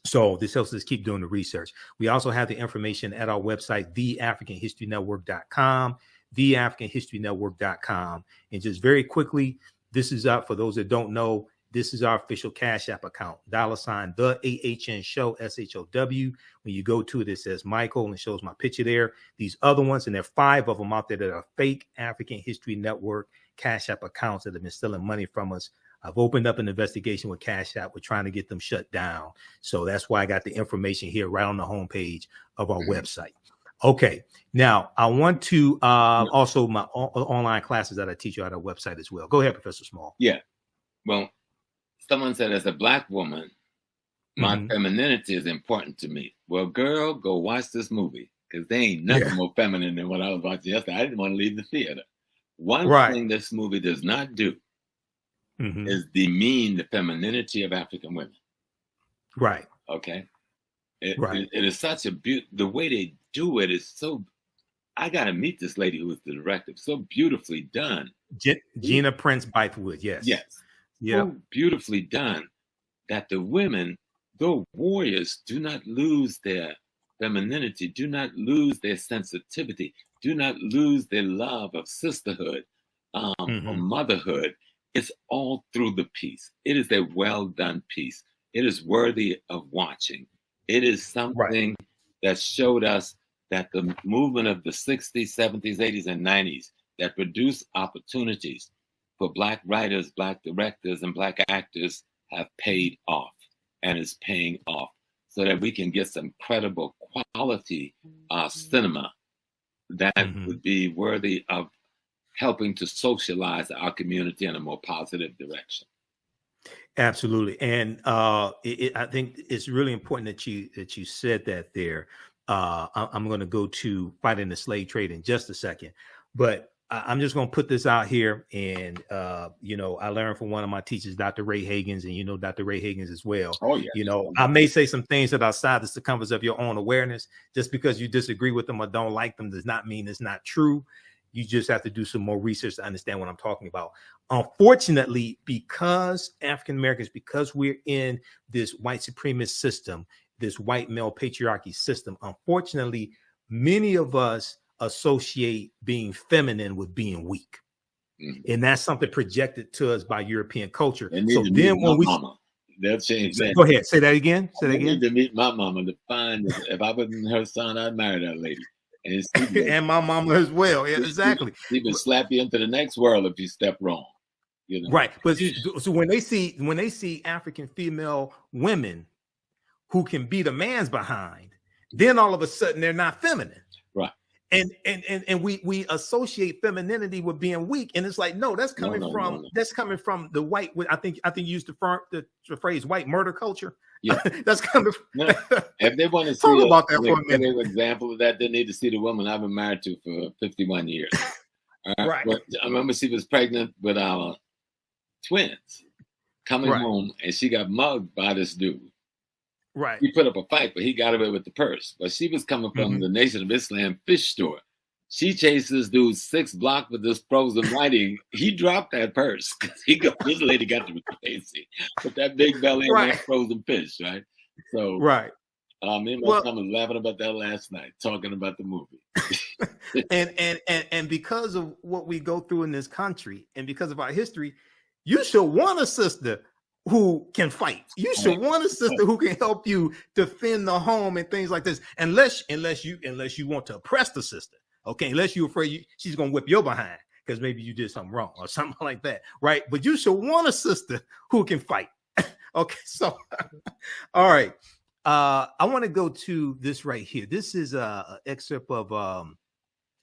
So this helps us keep doing the research. We also have the information at our website, TheAHNHistoryNetwork.com, TheAHNHistoryNetwork.com. And just very quickly, this is up for those that don't know. This is our official Cash App account, $ the AHN show, SHOW. When you go to it, it says Michael and it shows my picture there. These other ones, and there are 5 of them out there that are fake African History Network Cash App accounts that have been stealing money from us. I've opened up an investigation with Cash App. We're trying to get them shut down. So that's why I got the information here right on the homepage of our website. Okay. Now, I want to also my online classes that I teach you at our website as well. Go ahead, Professor Small. Yeah. Well, someone said, as a Black woman, my femininity is important to me. Well, girl, go watch this movie because they ain't nothing more feminine than what I was watching yesterday. I didn't want to leave the theater. One thing this movie does not do is demean the femininity of African women. Right. Okay. It is such a the way they do it is so. I got to meet this lady who was the director. So beautifully done. Gina Prince-Bythewood. Yes. Yes. Yeah. So beautifully done that the women, though warriors, do not lose their femininity, do not lose their sensitivity, do not lose their love of sisterhood or motherhood. It's all through the piece. It is a well done piece. It is worthy of watching. It is something that showed us that the movement of the 60s, 70s, 80s, and 90s that produced opportunities for Black writers, Black directors, and Black actors have paid off and is paying off so that we can get some credible quality cinema that would be worthy of helping to socialize our community in a more positive direction. Absolutely. And I think it's really important that you said that there. I'm going to go to Fighting the Slave Trade in just a second, but I'm just going to put this out here. And, I learned from one of my teachers, Dr. Ray Hagins, and Dr. Ray Hagins as well. Oh, yeah. I may say some things that are outside the circumference of your own awareness. Just because you disagree with them or don't like them does not mean it's not true. You just have to do some more research to understand what I'm talking about. Unfortunately, because African Americans, because we're in this white supremacist system, this white male patriarchy system, unfortunately, many of us associate being feminine with being weak. And that's something projected to us by European culture. So then when they'll change that. Go ahead. Say that again. I need to meet my mama to find if I wasn't her son, I'd marry that lady. And my mama as well. Yeah, exactly. She would slap you into the next world if you step wrong. Right. But so when they see African female women who can beat a man's behind, then all of a sudden they're not feminine. Right. And we associate femininity with being weak. And it's like, no, that's coming from the white. I think you used the phrase white murder culture. Yeah. That's coming from. If they want to see about that for a minute. An example of that, they need to see the woman I've been married to for 51 years. Right. But I remember she was pregnant with our twins coming home, and she got mugged by this dude. Right. He put up a fight, but he got away with the purse. But she was coming from the Nation of Islam fish store. She chased this dude 6 blocks with this frozen whiting. He dropped that purse because this lady got to be crazy with that big belly and that frozen fish, right? So, me and my son was laughing about that last night, talking about the movie. and because of what we go through in this country, and because of our history, you should want a sister who can fight. You should want a sister who can help you defend the home and things like this. Unless you want to oppress the sister, okay? Unless you're afraid she's gonna whip your behind because maybe you did something wrong or something like that, right? But you should want a sister who can fight. Okay, so all right. I want to go to this right here. This is an excerpt of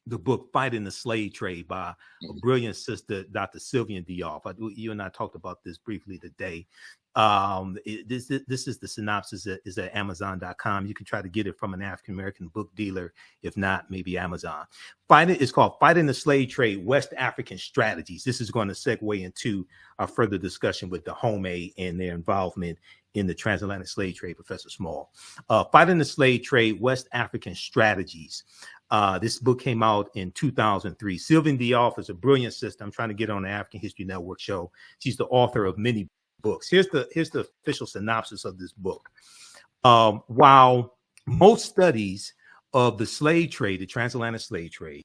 the book Fighting the Slave Trade by a brilliant sister, Dr. Sylvian Diop. You and I talked about this briefly today. This is the synopsis is at Amazon.com. You can try to get it from an African-American book dealer. If not, maybe Amazon. It's called Fighting the Slave Trade, West African Strategies. This is going to segue into our further discussion with Dahomey and their involvement in the transatlantic slave trade, Professor Small. Fighting the Slave Trade, West African Strategies. This book came out in 2003. Sylvian Diop is a brilliant sister. I'm trying to get on the African History Network show. She's the author of many books. Here's the official synopsis of this book. While most studies of the slave trade, the transatlantic slave trade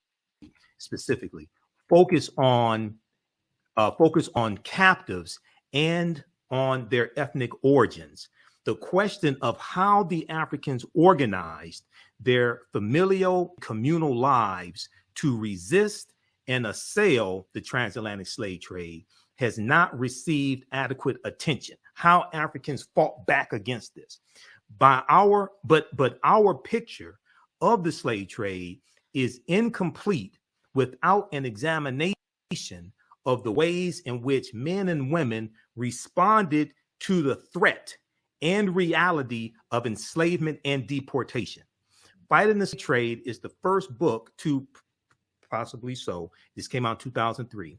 specifically, focus on captives and on their ethnic origins, the question of how the Africans organized their familial communal lives to resist and assail the transatlantic slave trade has not received adequate attention. How Africans fought back against this. But our picture of the slave trade is incomplete without an examination of the ways in which men and women responded to the threat and reality of enslavement and deportation. Fighting the Slave Trade is the first book to, possibly so, this came out in 2003.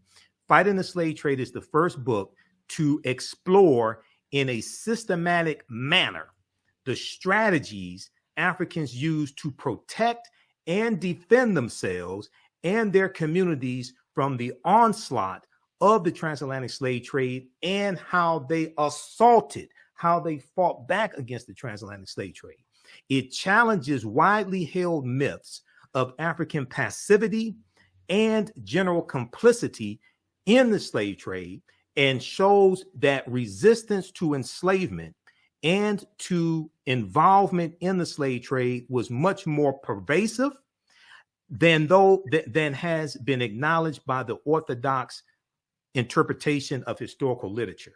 Fighting the Slave Trade is the first book to explore in a systematic manner the strategies Africans used to protect and defend themselves and their communities from the onslaught of the transatlantic slave trade, and how they fought back against the transatlantic slave trade. It challenges widely held myths of African passivity and general complicity in the slave trade, and shows that resistance to enslavement and to involvement in the slave trade was much more pervasive than has been acknowledged by the orthodox interpretation of historical literature.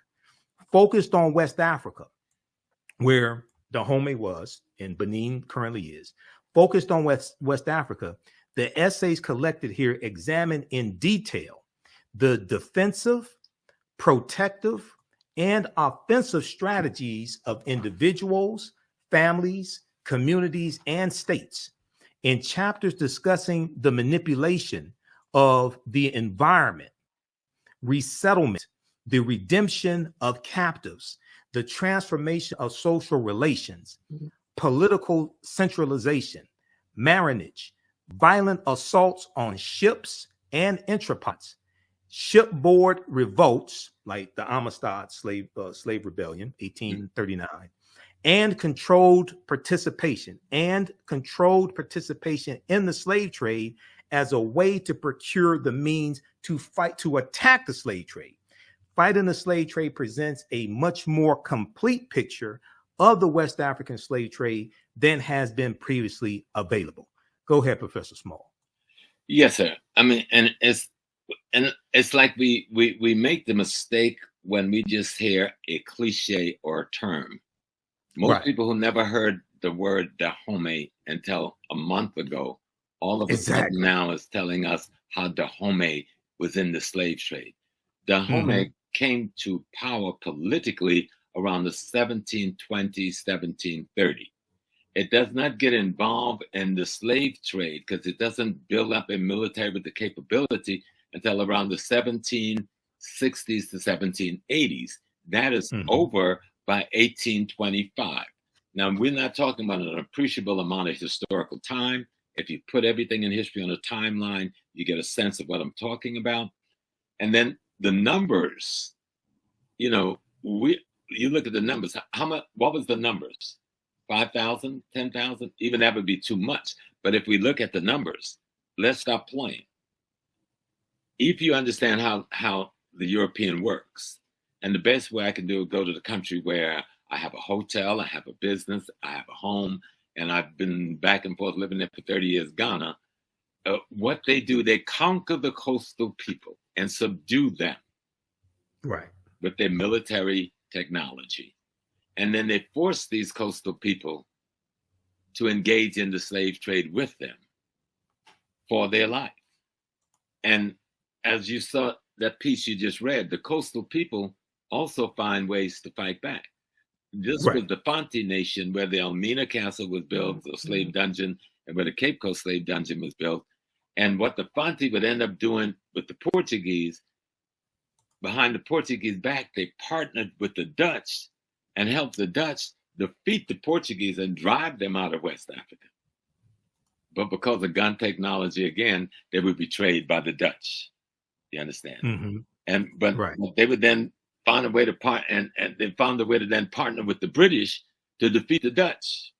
Focused on West Africa, where Dahomey was and Benin currently is, focused on West Africa, the essays collected here examine in detail the defensive, protective, and offensive strategies of individuals, families, communities, and states. In chapters discussing the manipulation of the environment, resettlement, the redemption of captives, the transformation of social relations, political centralization, marriage, violent assaults on ships and entrepots, shipboard revolts like the Amistad slave rebellion, 1839, and controlled participation in the slave trade as a way to procure the means to attack the slave trade. Fighting the Slave Trade presents a much more complete picture of the West African slave trade than has been previously available. Go ahead, Professor Small. Yes, sir. I mean, and it's like we make the mistake when we just hear a cliche or a term. Most people who never heard the word Dahomey until a month ago, all of a sudden now is telling us how Dahomey was in the slave trade. Dahomey came to power politically around the 1720s, 1730. It does not get involved in the slave trade because it doesn't build up a military with the capability until around the 1760s to 1780s. That is over by 1825. Now, we're not talking about an appreciable amount of historical time. If you put everything in history on a timeline, you get a sense of what I'm talking about. And then the numbers, you look at the numbers. How much? What was the numbers? 5,000, 10,000? Even that would be too much. But if we look at the numbers, let's stop playing. If you understand how the European works, and the best way I can do is go to the country where I have a hotel, I have a business, I have a home, and I've been back and forth living there for 30 years, Ghana. What they do, they conquer the coastal people and subdue them. Right. With their military technology. And then they force these coastal people to engage in the slave trade with them for their life. And as you saw that piece you just read, the coastal people also find ways to fight back. This was the Fanti Nation, where the Elmina Castle was built, the slave dungeon, and where the Cape Coast slave dungeon was built. And what the Fanti would end up doing with the Portuguese, behind the Portuguese back, they partnered with the Dutch and helped the Dutch defeat the Portuguese and drive them out of West Africa. But because of gun technology, again, they were betrayed by the Dutch. You understand? But they would then find a way to they found a way to then partner with the British to defeat the Dutch.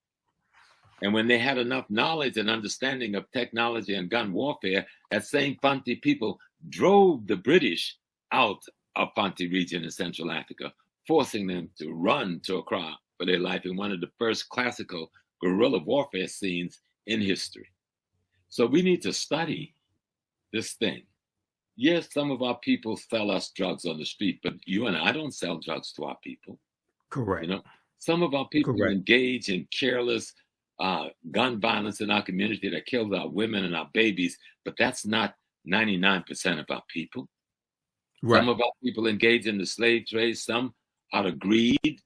And when they had enough knowledge and understanding of technology and gun warfare, that same Fanti people drove the British out of Fanti region in Central Africa, forcing them to run to Accra for their life in one of the first classical guerrilla warfare scenes in history. So we need to study this thing. Yes, some of our people sell us drugs on the street, but you and I don't sell drugs to our people. Correct. Some of our people engage in careless gun violence in our community that kills our women and our babies, but that's not 99% of our people. Some of our people engage in the slave trade, some out of greed.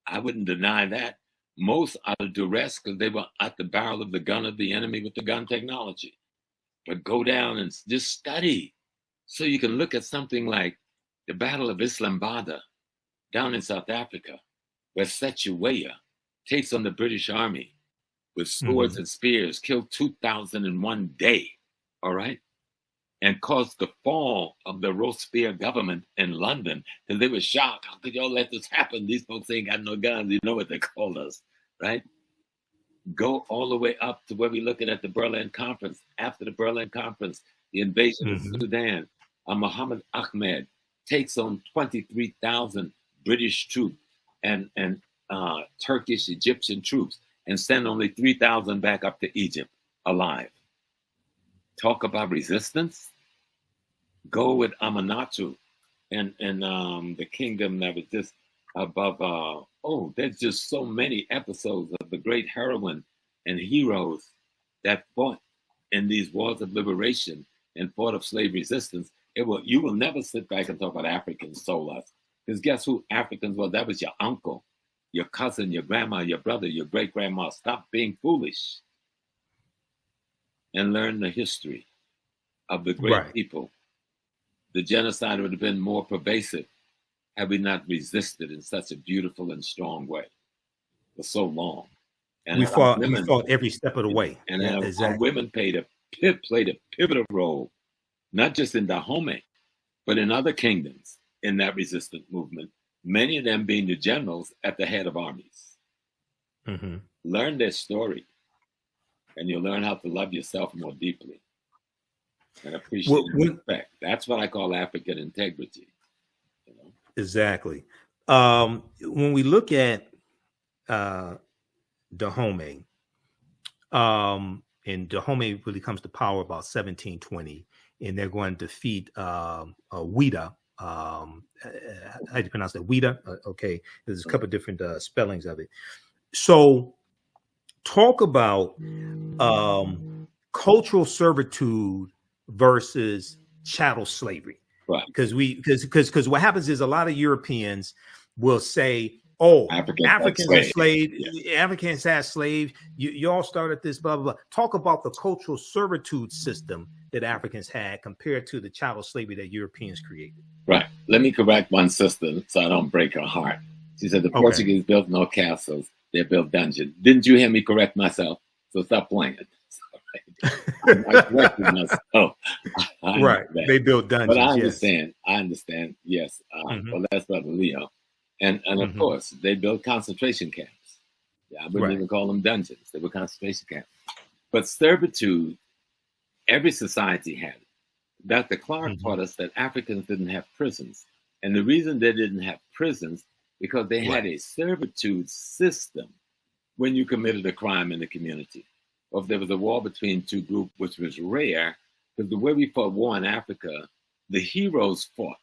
I wouldn't deny that. Most out of duress because they were at the barrel of the gun of the enemy with the gun technology. But go down and just study. So you can look at something like the Battle of Islamabad down in South Africa, where Setuweya takes on the British Army with swords and spears, killed 2,000 in one day, all right? And caused the fall of the Robespierre government in London, because they were shocked. How could y'all let this happen? These folks ain't got no guns. You know what they called us, right? Go all the way up to where we looking at the Berlin Conference. After the Berlin Conference, the invasion of Sudan, Muhammad Ahmed takes on 23,000 British troops and Turkish, Egyptian troops, and send only 3,000 back up to Egypt alive. Talk about resistance. Go with Amanatu and the kingdom that was just above. There's just so many episodes of the great heroine and heroes that fought in these wars of liberation and fought of slave resistance. You will never sit back and talk about Africans sold us. Because guess who Africans were? That was your uncle, your cousin, your grandma, your brother, your great-grandma. Stop being foolish and learn the history of the great people. The genocide would have been more pervasive had we not resisted in such a beautiful and strong way for so long. And we fought every step of the way. And our women played a pivotal role, not just in Dahomey, but in other kingdoms in that resistance movement, many of them being the generals at the head of armies. Learn their story, and you'll learn how to love yourself more deeply and appreciate and respect. That's what I call African integrity. Exactly. When we look at Dahomey, and Dahomey really comes to power about 1720, and they're going to defeat Ouida. How do you pronounce that? Ouida? Okay. There's a couple of different spellings of it. So talk about cultural servitude versus chattel slavery. Right. Because what happens is a lot of Europeans will say, "Oh, Africans are slaves. Yeah. Africans had slaves. You all started this, blah, blah, blah." Talk about the cultural servitude system that Africans had compared to the chattel slavery that Europeans created. Right. Let me correct one sister so I don't break her heart. She said the Portuguese built no castles. They built dungeons. Didn't you hear me correct myself? So stop playing. I corrected myself. Right. They built dungeons. But I understand. Yes. I understand. Yes. Well, that's Brother Leo. And of course, they built concentration camps. Yeah, I wouldn't even call them dungeons. They were concentration camps. But servitude, every society had it. Dr. Clark taught us that Africans didn't have prisons. And the reason they didn't have prisons, because they had a servitude system when you committed a crime in the community. Or if there was a war between two groups, which was rare, because the way we fought war in Africa, the heroes fought,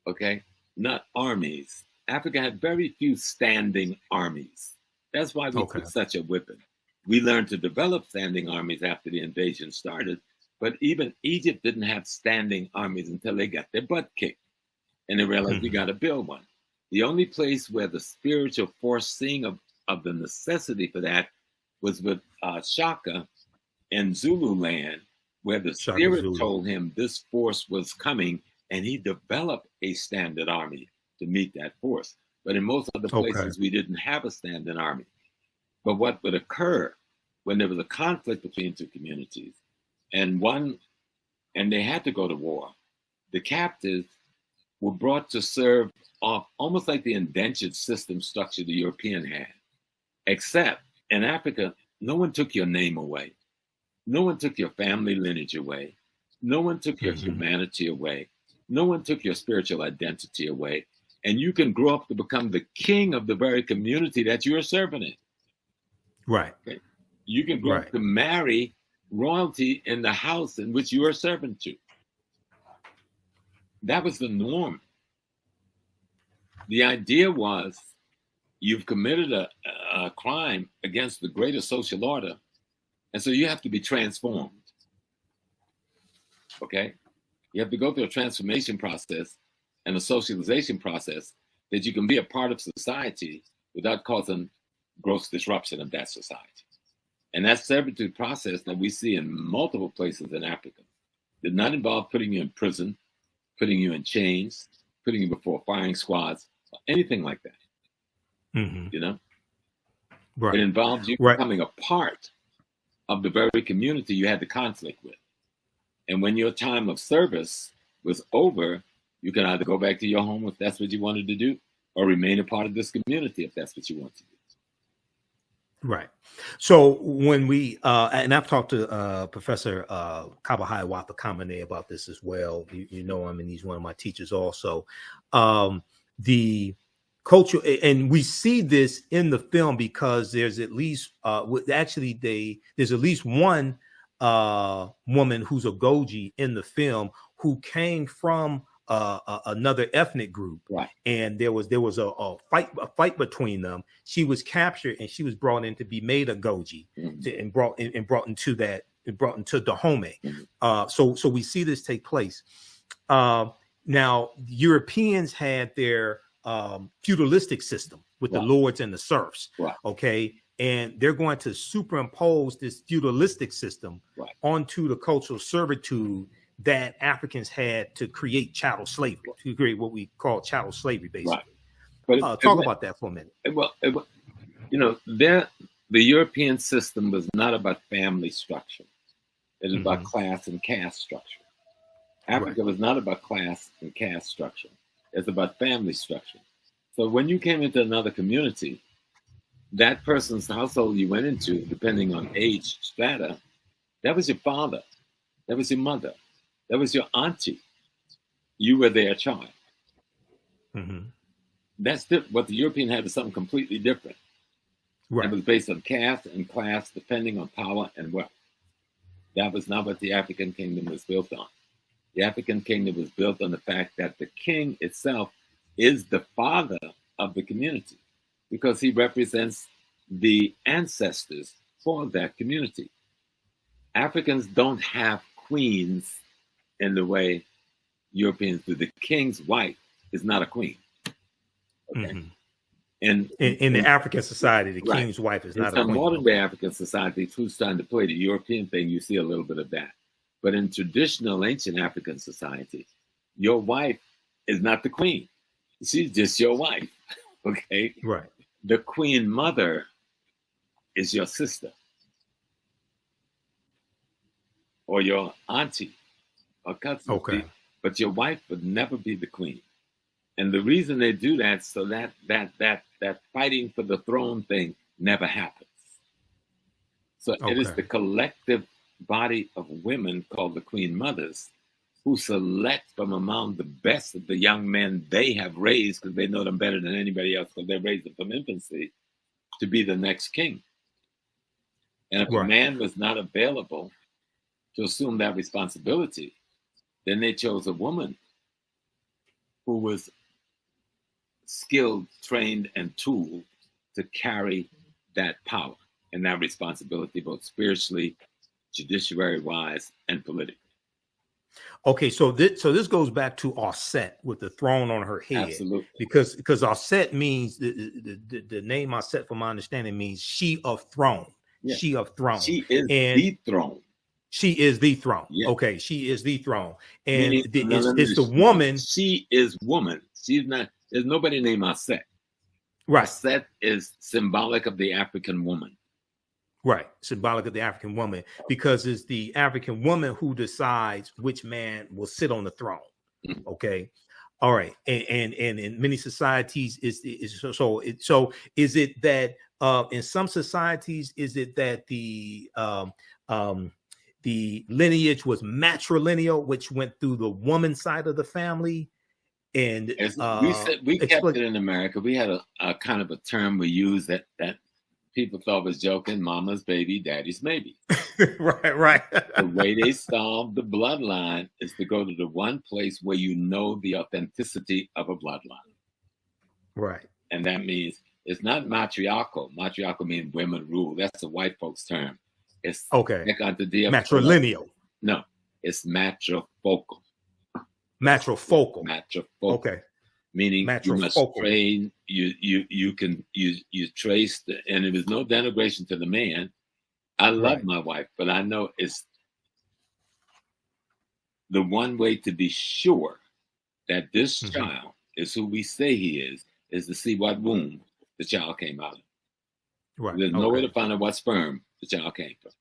okay? Not armies. Africa had very few standing armies. That's why we took such a whipping. We learned to develop standing armies after the invasion started, but even Egypt didn't have standing armies until they got their butt kicked. And they realized we got to build one. The only place where the spiritual foreseeing of the necessity for that was with Shaka in Zululand, where the spirit told him this force was coming, and he developed a standing army to meet that force. But in most other places, we didn't have a standing army. But what would occur when there was a conflict between two communities, and they had to go to war, the captives were brought to serve off almost like the indentured system structure the European had, except in Africa, no one took your name away. No one took your family lineage away. No one took your humanity away. No one took your spiritual identity away. And you can grow up to become the king of the very community that you are serving in. Right. Okay? You can grow up to marry royalty in the house in which you are serving to. That was the norm. The idea was you've committed a crime against the greater social order, and so you have to be transformed. Okay? You have to go through a transformation process and a socialization process that you can be a part of society without causing gross disruption of that society. And that servitude process that we see in multiple places in Africa did not involve putting you in prison, putting you in chains, putting you before firing squads, or anything like that. You know? Right. It involves you becoming a part of the very community you had the conflict with. And when your time of service was over, you can either go back to your home if that's what you wanted to do, or remain a part of this community if that's what you want to do. Right. So when we, and I've talked to Professor Kabahai Wapa-Kamene about this as well. You know him, and he's one of my teachers also. The culture, and we see this in the film because there's at least, there's at least one woman who's Agojie in the film who came from another ethnic group, and there was a fight between them. She was captured and she was brought in to be made Agojie, and brought into Dahomey. So we see this take place. Now Europeans had their feudalistic system with the lords and the serfs. Okay. And they're going to superimpose this feudalistic system onto the cultural servitude that Africans had to create chattel slavery, to create what we call chattel slavery, basically. But talk about that for a minute. You know, the European system was not about family structure. It was about class and caste structure. Africa was not about class and caste structure. It's about family structure. So when you came into another community, that person's household you went into, depending on age strata, that was your father, that was your mother, that was your auntie. You were their child. That's what the European had was something completely different. It was based on caste and class, depending on power and wealth. That was not what the African kingdom was built on. The African kingdom was built on the fact that the king itself is the father of the community, because he represents the ancestors for that community. Africans don't have queens in the way Europeans do. The king's wife is not a queen. Okay? And in the African society, the king's wife is not a queen. In modern day African society, who's trying to play the European thing, you see a little bit of that. But in traditional ancient African society, your wife is not the queen. She's just your wife. Okay? the queen mother is your sister or your auntie or cousin. Okay. But your wife would never be the queen. And the reason they do that so that fighting for the throne thing never happens. So it is the collective body of women called the queen mothers who select from among the best of the young men they have raised, because they know them better than anybody else, because they raised them from infancy, to be the next king. And if a man was not available to assume that responsibility, then they chose a woman who was skilled, trained, and tooled to carry that power and that responsibility, both spiritually, judiciary-wise, and politically. Okay, so this goes back to Auset with the throne on her head. Absolutely. Because Auset means the name Auset, from my understanding, means she of throne. Yeah. She of throne. She is the throne. She is the throne. Yeah. Okay, she is the throne. And it's the woman. She is woman. She's not, there's nobody named Auset. Right. Auset is symbolic of the African woman. Right, symbolic of the African woman, because it's the African woman who decides which man will sit on the throne. Okay, all right, and in many societies is it that in some societies is it that the lineage was matrilineal, which went through the woman side of the family, and we kept it in America. We had a kind of a term we used that people thought was joking: mama's baby, daddy's maybe. right. The way they solve the bloodline is to go to the one place where you know the authenticity of a bloodline. Right. And that means it's not matriarchal. Matriarchal means women rule. That's a white folks term. It's matrilineal. No, it's matrifocal. Matrifocal. Okay. Meaning you must train, you trace, and it was no denigration to the man. I love my wife, but I know it's the one way to be sure that this child is who we say he is to see what womb the child came out of. Right. There's no way to find out what sperm the child came from.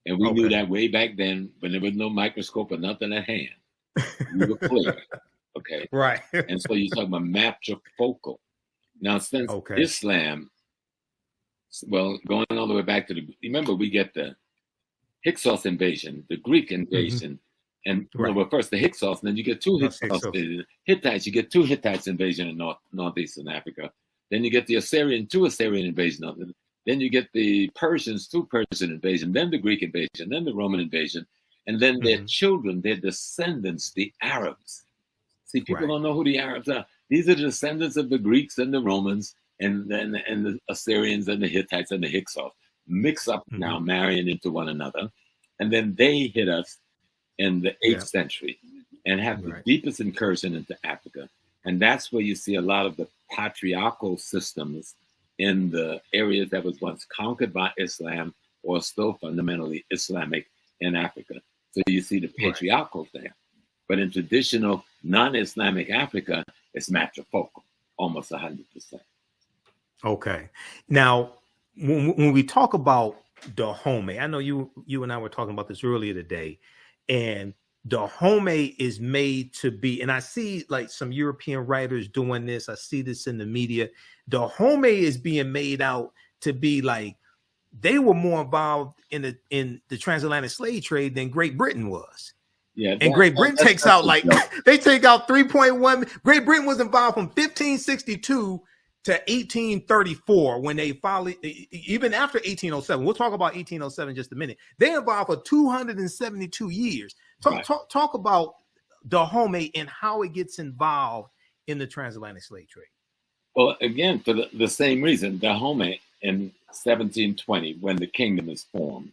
And we knew that way back then when there was no microscope or nothing at hand. We were clear. Okay. Right. And so you talk about matrifocal. Now, since Islam, well, going all the way back to remember, we get the Hyksos invasion, the Greek invasion, and well, first the Hyksos, and then you get two Hyksos invasions. Hittites, you get two Hittites invasion in northeastern Africa. Then you get the two Assyrian invasion of it. Then you get the Persians, two Persian invasion, then the Greek invasion, then the Roman invasion, and then their children, their descendants, the Arabs. See, people don't know who the Arabs are. These are the descendants of the Greeks and the Romans, and the Assyrians and the Hittites and the Hyksos mix up now, marrying into one another, and then they hit us in the 8th century and have the deepest incursion into Africa, and that's where you see a lot of the patriarchal systems in the areas that was once conquered by Islam or still fundamentally Islamic in Africa. So you see the patriarchal there. But in traditional non-Islamic Africa, it's matrifocal, almost 100%. Okay. Now, when we talk about Dahomey, I know you and I were talking about this earlier today, and Dahomey is made to be, and I see like some European writers doing this. I see this in the media. Dahomey is being made out to be like they were more involved in the transatlantic slave trade than Great Britain was. Yeah, and Great Britain takes out like they take out 3.1. Great Britain was involved from 1562 to 1834 when they finally, even after 1807. We'll talk about 1807 in just a minute. They involved for 272 years. Talk about Dahomey and how it gets involved in the transatlantic slave trade. Well, again, for the same reason, Dahomey in 1720, when the kingdom is formed,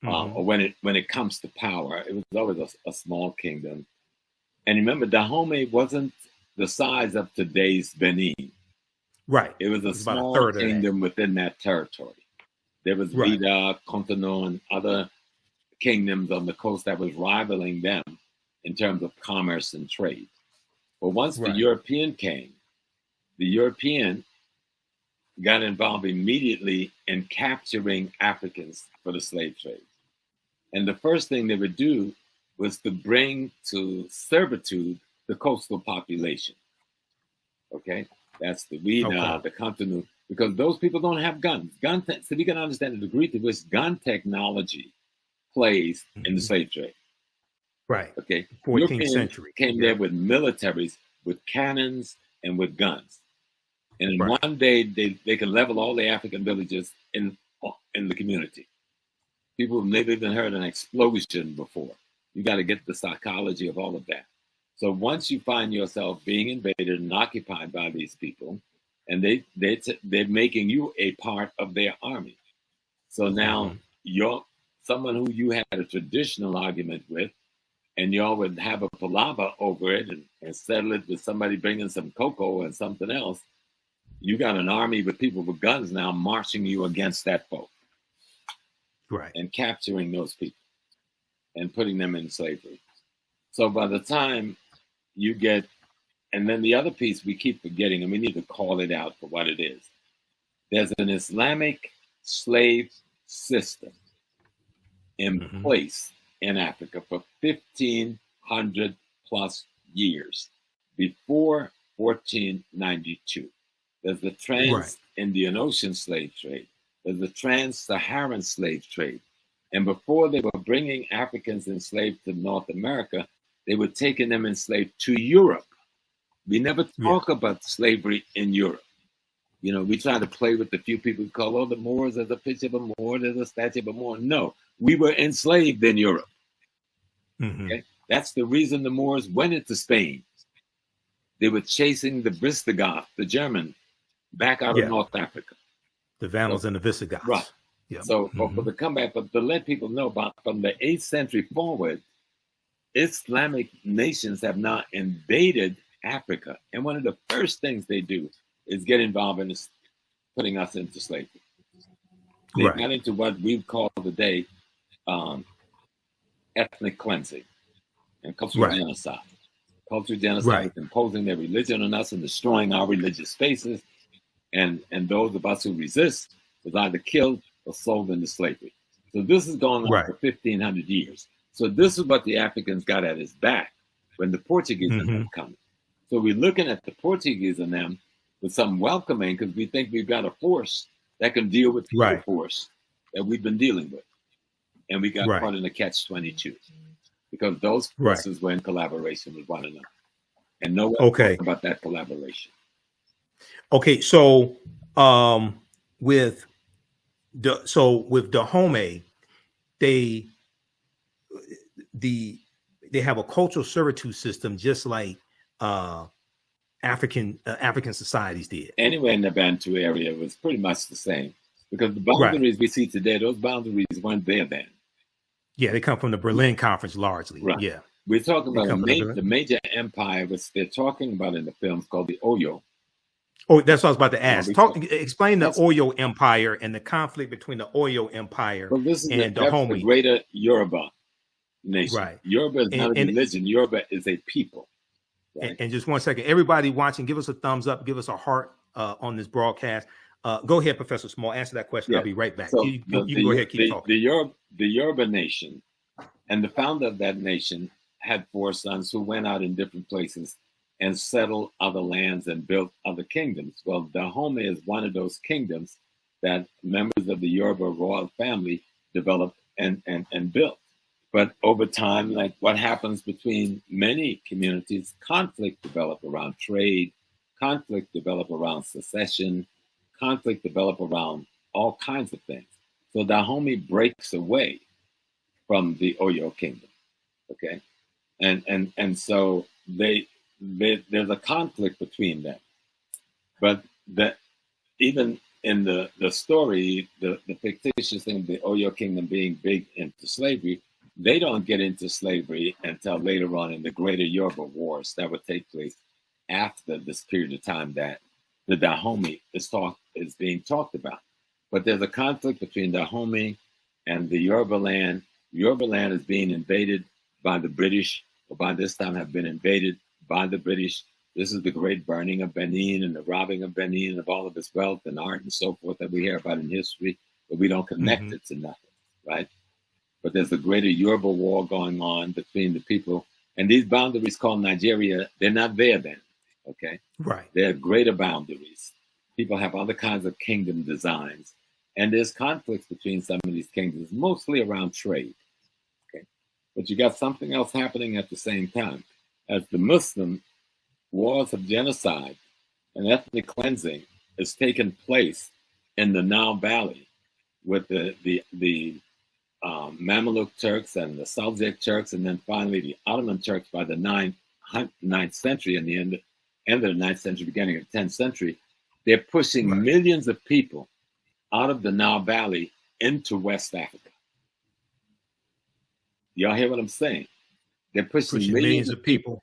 or when it comes to power, it was always a small kingdom. And remember, Dahomey wasn't the size of today's Benin. Right. It was a small kingdom within that territory. There was Vida, Cotonou, and other kingdoms on the coast that was rivaling them in terms of commerce and trade. But once the European came, the European got involved immediately in capturing Africans for the slave trade. And the first thing they would do was to bring to servitude the coastal population. Okay, that's the Wina, the Contonu, because those people don't have guns. So we can understand the degree to which gun technology plays in the slave trade. Right. Okay. 14th century. Came there with militaries, with cannons, and with guns. And in one day, they could level all the African villages in the community. People have never even heard an explosion before. You got to get the psychology of all of that. So once you find yourself being invaded and occupied by these people, and they're making you a part of their army. So now you're someone who you had a traditional argument with, and y'all would have a palaver over it and settle it with somebody bringing some cocoa and something else. You got an army with people with guns now marching you against that foe. Right. And capturing those people and putting them in slavery. So by the time you get, and then the other piece we keep forgetting, and we need to call it out for what it is. There's an Islamic slave system in place in Africa for 1,500 plus years before 1492. There's the trans-Indian Ocean slave trade. There's the trans-Saharan slave trade. And before they were bringing Africans enslaved to North America, they were taking them enslaved to Europe. We never talk about slavery in Europe. You know, we try to play with the few people who call, oh, the Moors, there's a picture of a Moor, there's a statue of a Moor. No, we were enslaved in Europe. Okay? That's the reason the Moors went into Spain. They were chasing the Visigoth, the German, back out of North Africa. The Vandals and the Visigoths. Right. Yep. So for the comeback, but to let people know about from the 8th century forward, Islamic nations have now invaded Africa. And one of the first things they do is get involved in this, putting us into slavery. They got into what we call today ethnic cleansing and cultural genocide. Cultural genocide is imposing their religion on us and destroying our religious spaces. And those of us who resist was either killed or sold into slavery. So this is going on for 1,500 years. So this is what the Africans got at his back when the Portuguese and them come. So we're looking at the Portuguese and them with some welcoming because we think we've got a force that can deal with the force that we've been dealing with. And we got caught in the catch-22 because those forces were in collaboration with one another. And no one talked about that collaboration. Okay, so with Dahomey, they have a cultural servitude system just like African societies did. Anywhere in the Bantu area was pretty much the same because the boundaries we see today, those boundaries weren't there then. Yeah, they come from the Berlin Conference largely. Right. Yeah, we're talking about the major empire which they're talking about in the films called the Oyo. Oh, that's what I was about to ask. Explain the Oyo Empire and the conflict between the Oyo Empire and Dahomey. The greater Yoruba nation. Right. Yoruba is not a religion. Yoruba is a people. Right? And just 1 second, everybody watching, give us a thumbs up, give us a heart on this broadcast. Go ahead, Professor Small. Answer that question. I'll be right back. So you can go ahead, keep talking. The Yoruba nation and the founder of that nation had 4 sons who went out in different places and settled other lands and built other kingdoms. Well, Dahomey is one of those kingdoms that members of the Yoruba royal family developed and built. But over time, like what happens between many communities, conflict developed around trade, conflict developed around secession, conflict developed around all kinds of things. So Dahomey breaks away from the Oyo kingdom, okay? And so there's a conflict between them. But that even in the story, the fictitious thing of the Oyo kingdom being big into slavery, they don't get into slavery until later on in the greater Yoruba wars that would take place after this period of time that the Dahomey is being talked about. But there's a conflict between Dahomey and the Yoruba land. Yoruba land is being invaded by the British, or by this time have been invaded by the British This is the great burning of Benin and the robbing of Benin of all of its wealth and art and so forth that we hear about in history, but we don't connect it to nothing, right? But there's a greater Yoruba war going on between the people. And these boundaries called Nigeria, they're not there then, okay? Right. They're greater boundaries. People have other kinds of kingdom designs. And there's conflicts between some of these kingdoms, mostly around trade, okay? But you got something else happening at the same time. As the Muslim wars of genocide and ethnic cleansing is taking place in the Nile Valley with the Mamluk Turks and the Seljuk Turks, and then finally the Ottoman Turks by the 9th century and the end of the 9th century, beginning of the 10th century. They're pushing millions of people out of the Nile Valley into West Africa. Y'all hear what I'm saying? They're pushing millions of people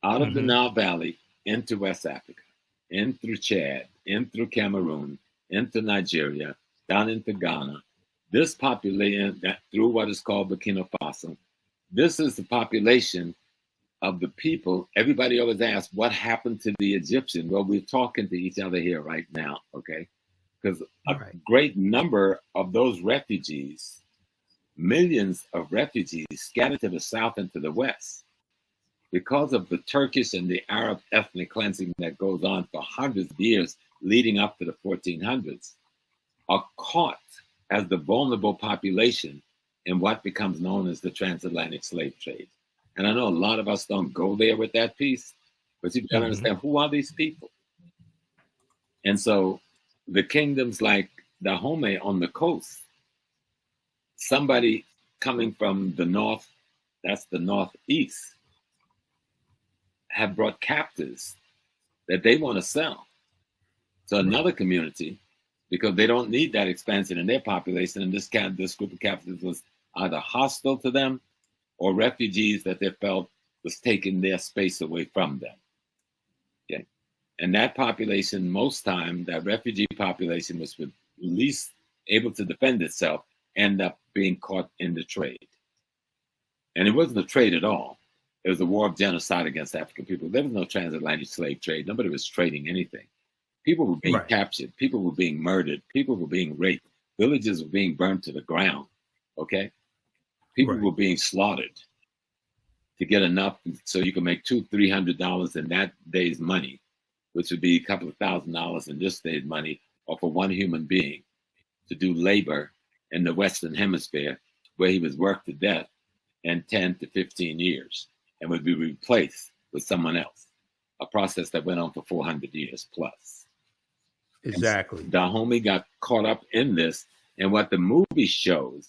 out of the Nile Valley into West Africa, in through Chad, in through Cameroon, into Nigeria, down into Ghana. This population, through what is called Burkina Faso, this is the population of the people. Everybody always asks, what happened to the Egyptian? Well, we're talking to each other here right now, okay? Because a great number of those refugees, millions of refugees scattered to the south and to the west, because of the Turkish and the Arab ethnic cleansing that goes on for hundreds of years leading up to the 1400s, are caught as the vulnerable population in what becomes known as the transatlantic slave trade. And I know a lot of us don't go there with that piece, but you've got to understand, who are these people? And so the kingdoms like Dahomey on the coast, somebody coming from the north, that's the northeast, have brought captives that they want to sell to another community because they don't need that expansion in their population. And this group of captives was either hostile to them or refugees that they felt was taking their space away from them. Okay. And that population, most time, that refugee population was at least able to defend itself, end up being caught in the trade. And it wasn't a trade at all. It was a war of genocide against African people. There was no transatlantic slave trade. Nobody was trading anything. People were being captured. People were being murdered. People were being raped. Villages were being burned to the ground. Okay? People were being slaughtered to get enough so you could make $200-300 in that day's money, which would be a couple of $1,000s in this day's money, or for one human being to do labor in the Western Hemisphere, where he was worked to death in 10 to 15 years and would be replaced with someone else, a process that went on for 400 years plus. Exactly. Dahomey got caught up in this, and what the movie shows,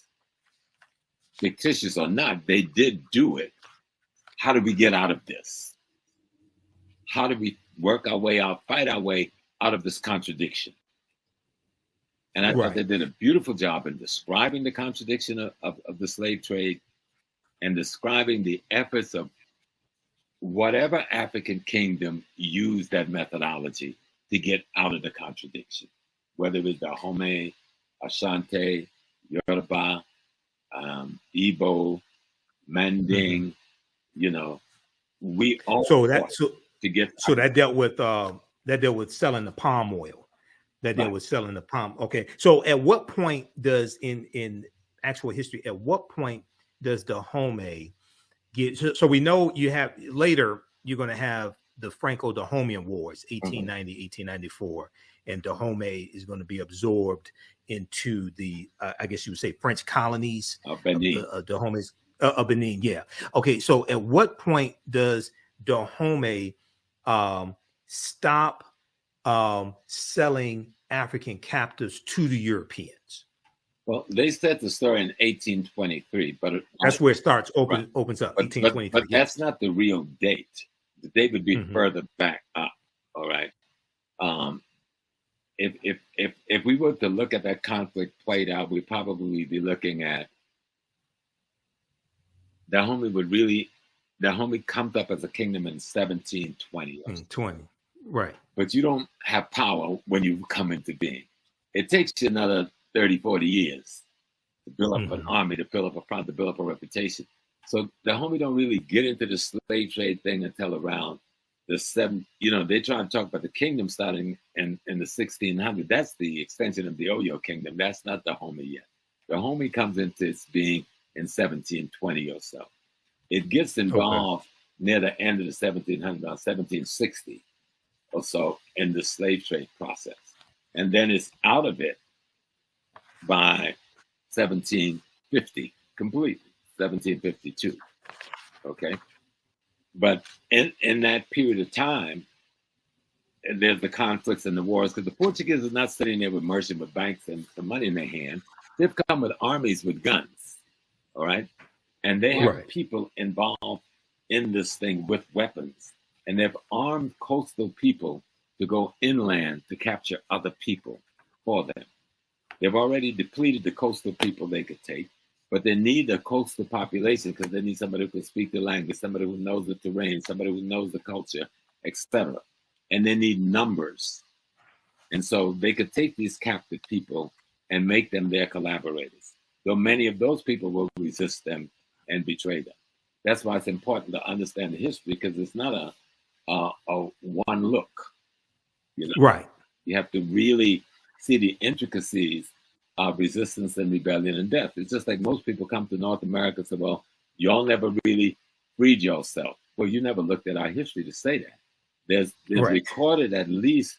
fictitious or not, they did do it. How do we get out of this? How do we work our way out, fight our way out of this contradiction? And I thought they did a beautiful job in describing the contradiction of the slave trade and describing the efforts of whatever African kingdom used that methodology to get out of the contradiction, whether it was Dahomey, Ashanti, Yoruba, Igbo, Manding, you know, we all that dealt with selling the palm oil. That was selling the palm. Okay. So at what point does in actual history, at what point does Dahomey get, so we know you have later, you're going to have the Franco-Dahomean Wars, 1890, 1894, and Dahomey is going to be absorbed into the, I guess you would say, French colonies. Benin. Dahomey's, Benin, yeah. Okay, so at what point does Dahomey stop selling African captives to the Europeans? Well, they said the story in 1823, but that's where it starts. Opens up. 1823. But that's not the real date. The date would be further back up. All right. If we were to look at that conflict played out, we'd probably be looking at Dahomey comes up as a kingdom in 1720. 20, right. But you don't have power when you come into being. It takes you another 30, 40 years to build up an army, to build up a front, to build up a reputation. So Dahomey don't really get into the slave trade thing until around they try to talk about the kingdom starting in the 1600s. That's the extension of the Oyo kingdom. That's not Dahomey yet. Dahomey comes into its being in 1720 or so. It gets involved near the end of the 1700s, about 1760 or so, in the slave trade process. And then it's out of it by 1750, completely, 1752, okay? But in that period of time, there's the conflicts and the wars, because the Portuguese are not sitting there with merchant, with banks and some money in their hand. They've come with armies with guns, all right? And they have people involved in this thing with weapons. And they've armed coastal people to go inland to capture other people for them. They've already depleted the coastal people they could take, but they need a coastal population because they need somebody who can speak the language, somebody who knows the terrain, somebody who knows the culture, etc. And they need numbers. And so they could take these captive people and make them their collaborators, though many of those people will resist them and betray them. That's why it's important to understand the history, because it's not a one look. You know? Right. You have to really see the intricacies of resistance and rebellion and death. It's just like most people come to North America and say, well, y'all never really freed yourself. Well, you never looked at our history to say that. There's recorded at least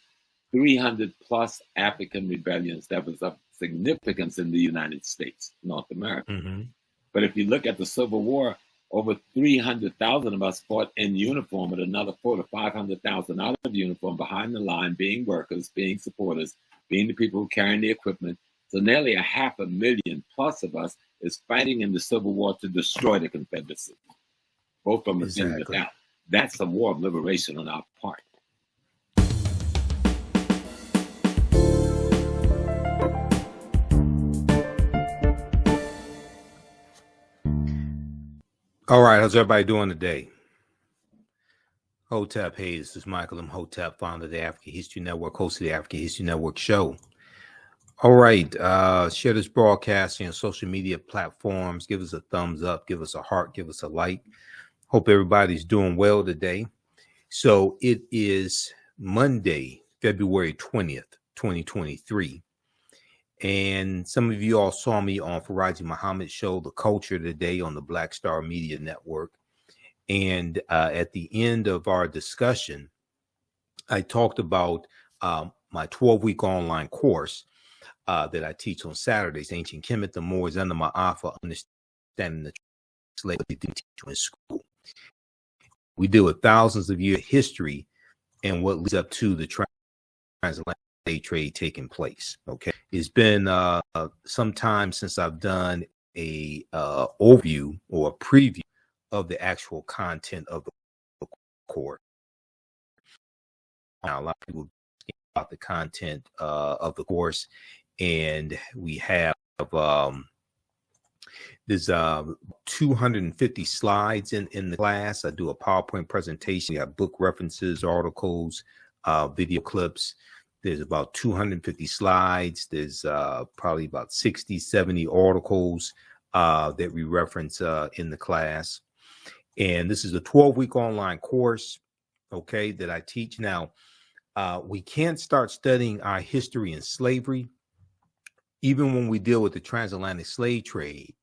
300 plus African rebellions that was of significance in the United States, North America. Mm-hmm. But if you look at the Civil War, over 300,000 of us fought in uniform, and another 400,000 to 500,000 out of uniform behind the line, being workers, being supporters, being the people who carrying the equipment. So nearly 500,000 plus of us is fighting in the Civil War to destroy the Confederacy, both from within and without. That's a war of liberation on our part. All right, how's everybody doing today? Hotep, hey, this is Michael Imhotep, founder of the African History Network, host of the African History Network show. All right, share this broadcast on social media platforms. Give us a thumbs up, give us a heart, give us a like. Hope everybody's doing well today. So it is Monday, February 20th, 2023. And some of you all saw me on Faraji Muhammad's show, The Culture Today, on the Black Star Media Network. And at the end of our discussion, I talked about my 12-week online course that I teach on Saturdays, Ancient Kemet, the Moors, and the Ma'afa, Understanding the Slavery They Teach You in School. We deal with thousands of years of history and what leads up to the transatlantic slave trade taking place. Okay, it's been some time since I've done a overview or a preview of the actual content of the course. Now, a lot of people about the content of the course, and we have there's 250 slides in the class. I do a PowerPoint presentation. We have book references, articles, video clips. There's about 250 slides. There's probably about 60, 70 articles that we reference in the class. And this is a 12-week online course, okay, that I teach. Now, we can't start studying our history in slavery, even when we deal with the transatlantic slave trade.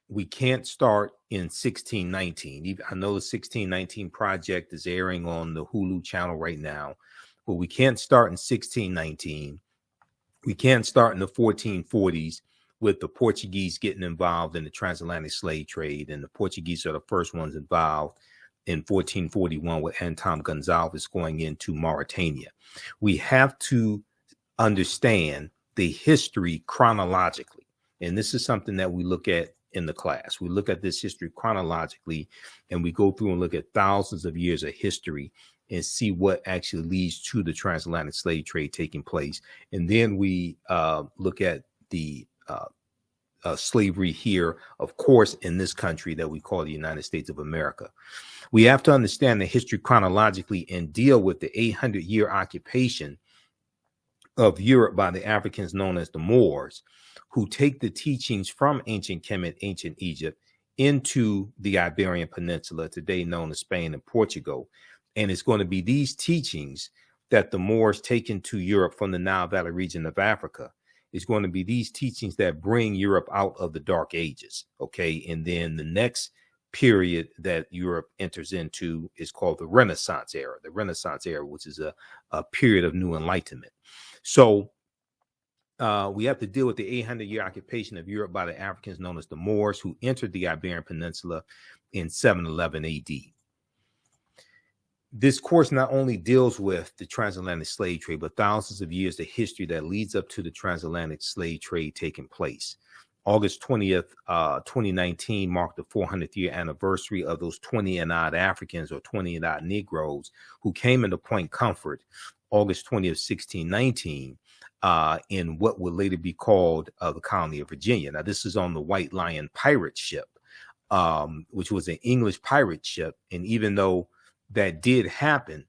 We can't start in 1619. I know the 1619 project is airing on the Hulu channel right now, but we can't start in 1619. We can't start in the 1440s with the Portuguese getting involved in the transatlantic slave trade. And the Portuguese are the first ones involved in 1441 with Anton Gonzalez going into Mauritania. We have to understand the history chronologically. And this is something that we look at in the class. We look at this history chronologically, and we go through and look at thousands of years of history and see what actually leads to the transatlantic slave trade taking place. And then we look at the slavery here, of course, in this country that we call the United States of America. We have to understand the history chronologically and deal with the 800-year occupation of Europe by the Africans known as the Moors, who take the teachings from ancient Kemet, ancient Egypt, into the Iberian Peninsula, today known as Spain and Portugal. And it's going to be these teachings that the Moors take into Europe from the Nile Valley region of Africa. It's going to be these teachings that bring Europe out of the Dark Ages. Okay. And then the next period that Europe enters into is called the Renaissance era, which is a period of new enlightenment. So we have to deal with the 800-year occupation of Europe by the Africans known as the Moors, who entered the Iberian Peninsula in 711 AD. This course not only deals with the transatlantic slave trade, but thousands of years of history that leads up to the transatlantic slave trade taking place. August 20th, 2019 marked the 400th year anniversary of those 20 and odd Africans or 20 and odd Negroes who came into Point Comfort August 20th, 1619, in what would later be called the colony of Virginia. Now, this is on the White Lion pirate ship, which was an English pirate ship. And even though that did happen,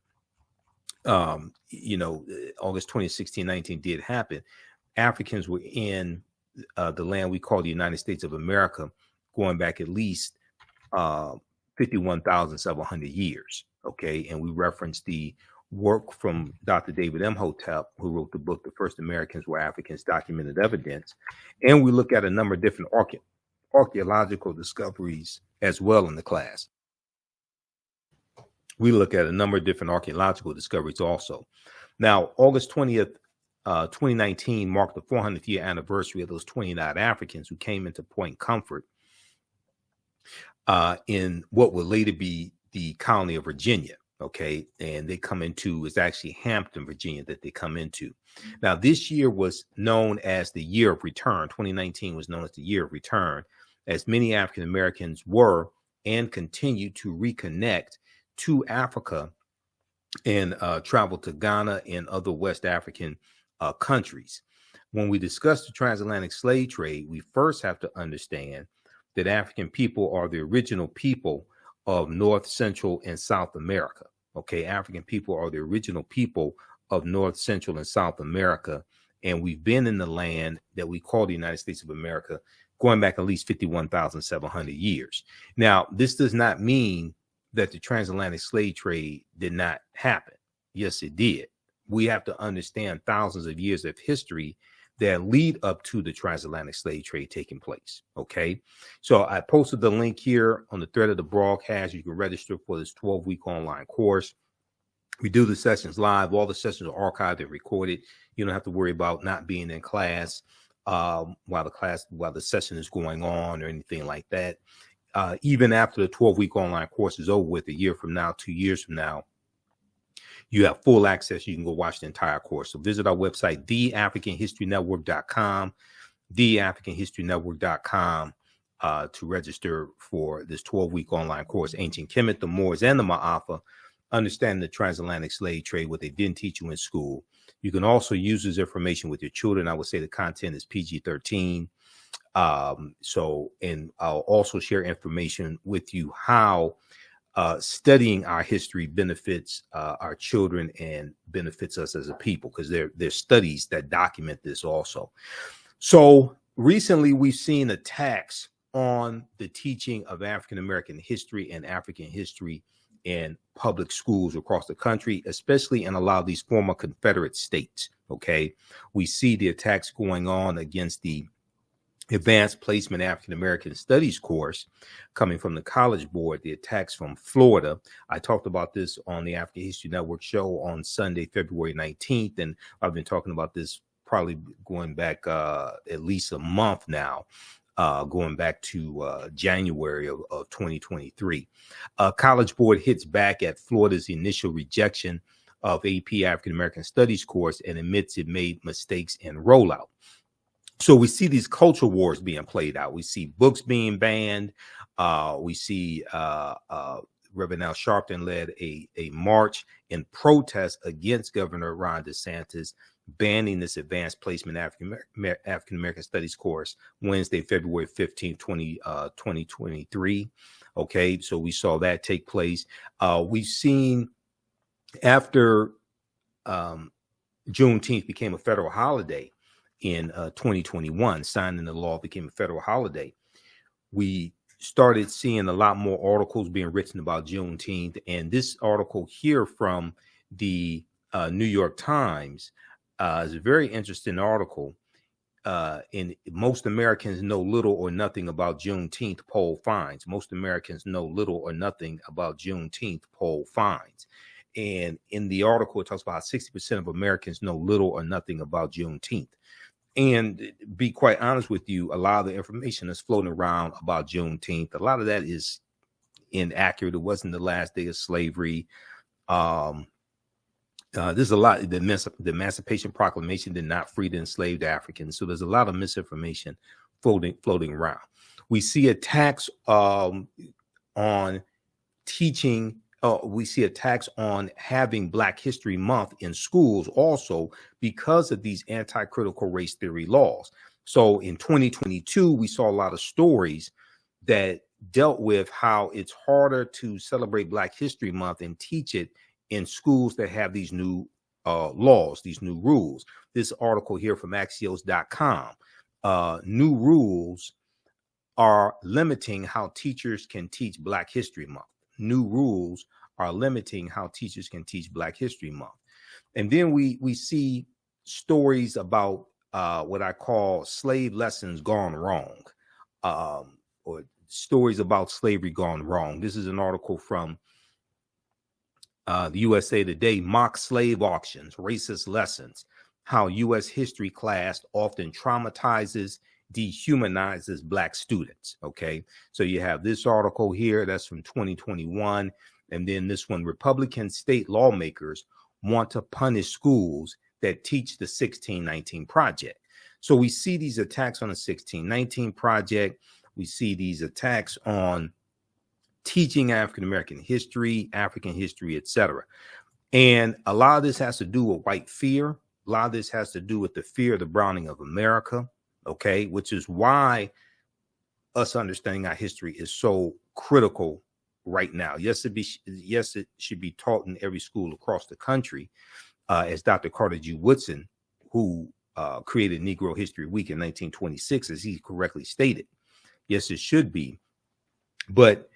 August 20th, 1619 did happen, Africans were in the land we call the United States of America, going back at least 51,700 years. Okay. And we reference the work from Dr. David Imhotep, who wrote the book, The First Americans Were Africans, Documented Evidence. And we look at a number of different archaeological discoveries as well in the class. We look at a number of different archaeological discoveries also. Now, August 20th, 2019 marked the 400th year anniversary of those 29 Africans who came into Point Comfort in what would later be the colony of Virginia. Okay. And they come into, it's actually Hampton, Virginia, that they come into. Now, this year was known as the year of return. 2019 was known as the year of return, as many African Americans were and continue to reconnect to Africa and travel to Ghana and other West African countries. When we discuss the transatlantic slave trade, we first have to understand that African people are the original people of North, Central, and South America. Okay, African people are the original people of North, Central, and South America. And we've been in the land that we call the United States of America going back at least 51,700 years. Now, this does not mean that the transatlantic slave trade did not happen. Yes, it did. We have to understand thousands of years of history that lead up to the transatlantic slave trade taking place. Okay. So I posted the link here on the thread of the broadcast. You can register for this 12-week online course. We do the sessions live. All the sessions are archived and recorded. You don't have to worry about not being in class while the session is going on or anything like that. Even after the 12-week online course is over with, a year from now, 2 years from now, you have full access. You can go watch the entire course. So visit our website, TheAfricanHistoryNetwork.com, TheAfricanHistoryNetwork.com, to register for this 12-week online course, Ancient Kemet, the Moors, and the Ma'afa, Understanding the Transatlantic Slave Trade, what they didn't teach you in school. You can also use this information with your children. I would say the content is PG-13. And I'll also share information with you how studying our history benefits our children and benefits us as a people, because there's studies that document this also. So recently we've seen attacks on the teaching of African American history and African history in public schools across the country, especially in a lot of these former Confederate states. Okay, we see the attacks going on against the Advanced Placement African American Studies course coming from the College Board, the attacks from Florida. I talked about this on the African History Network show on Sunday, February 19th, and I've been talking about this probably going back at least a month now, going back to January of 2023. College Board hits back at Florida's initial rejection of AP African American Studies course and admits it made mistakes in rollout. So we see these culture wars being played out. We see books being banned. We see Reverend Al Sharpton led a march in protest against Governor Ron DeSantis banning this Advanced Placement African American Studies course Wednesday, February 15, 2023. Okay, so we saw that take place. We've seen after Juneteenth became a federal holiday in 2021, signing the law became a federal holiday. We started seeing a lot more articles being written about Juneteenth. And this article here from the New York Times is a very interesting article. And most Americans know little or nothing about Juneteenth, poll finds. Most Americans know little or nothing about Juneteenth, poll finds. And in the article, it talks about 60% of Americans know little or nothing about Juneteenth. And be quite honest with you, a lot of the information that's floating around about Juneteenth, a lot of that is inaccurate. It wasn't the last day of slavery. There's a lot. The Emancipation Proclamation did not free the enslaved Africans. So there's a lot of misinformation floating around. We see attacks on teaching. We see attacks on having Black History Month in schools also because of these anti-critical race theory laws. So in 2022, we saw a lot of stories that dealt with how it's harder to celebrate Black History Month and teach it in schools that have these new laws, these new rules. This article here from Axios.com, new rules are limiting how teachers can teach Black History Month. New rules are limiting how teachers can teach Black History Month. And then we see stories about what I call slave lessons gone wrong, or stories about slavery gone wrong. This is an article from the USA Today, mock slave auctions, racist lessons, how U.S. history class often traumatizes, dehumanizes Black students. Okay, so you have this article here that's from 2021, and then this one, Republican state lawmakers want to punish schools that teach the 1619 Project. So we see these attacks on the 1619 Project. We see these attacks on teaching African history, etc. And a lot of this has to do with white fear. A lot of this has to do with the fear of the browning of America, okay, which is why us understanding our history is so critical right now. Yes, it should be taught in every school across the country, as Dr. Carter G. Woodson, who created Negro History Week in 1926, as he correctly stated. Yes, it should be. But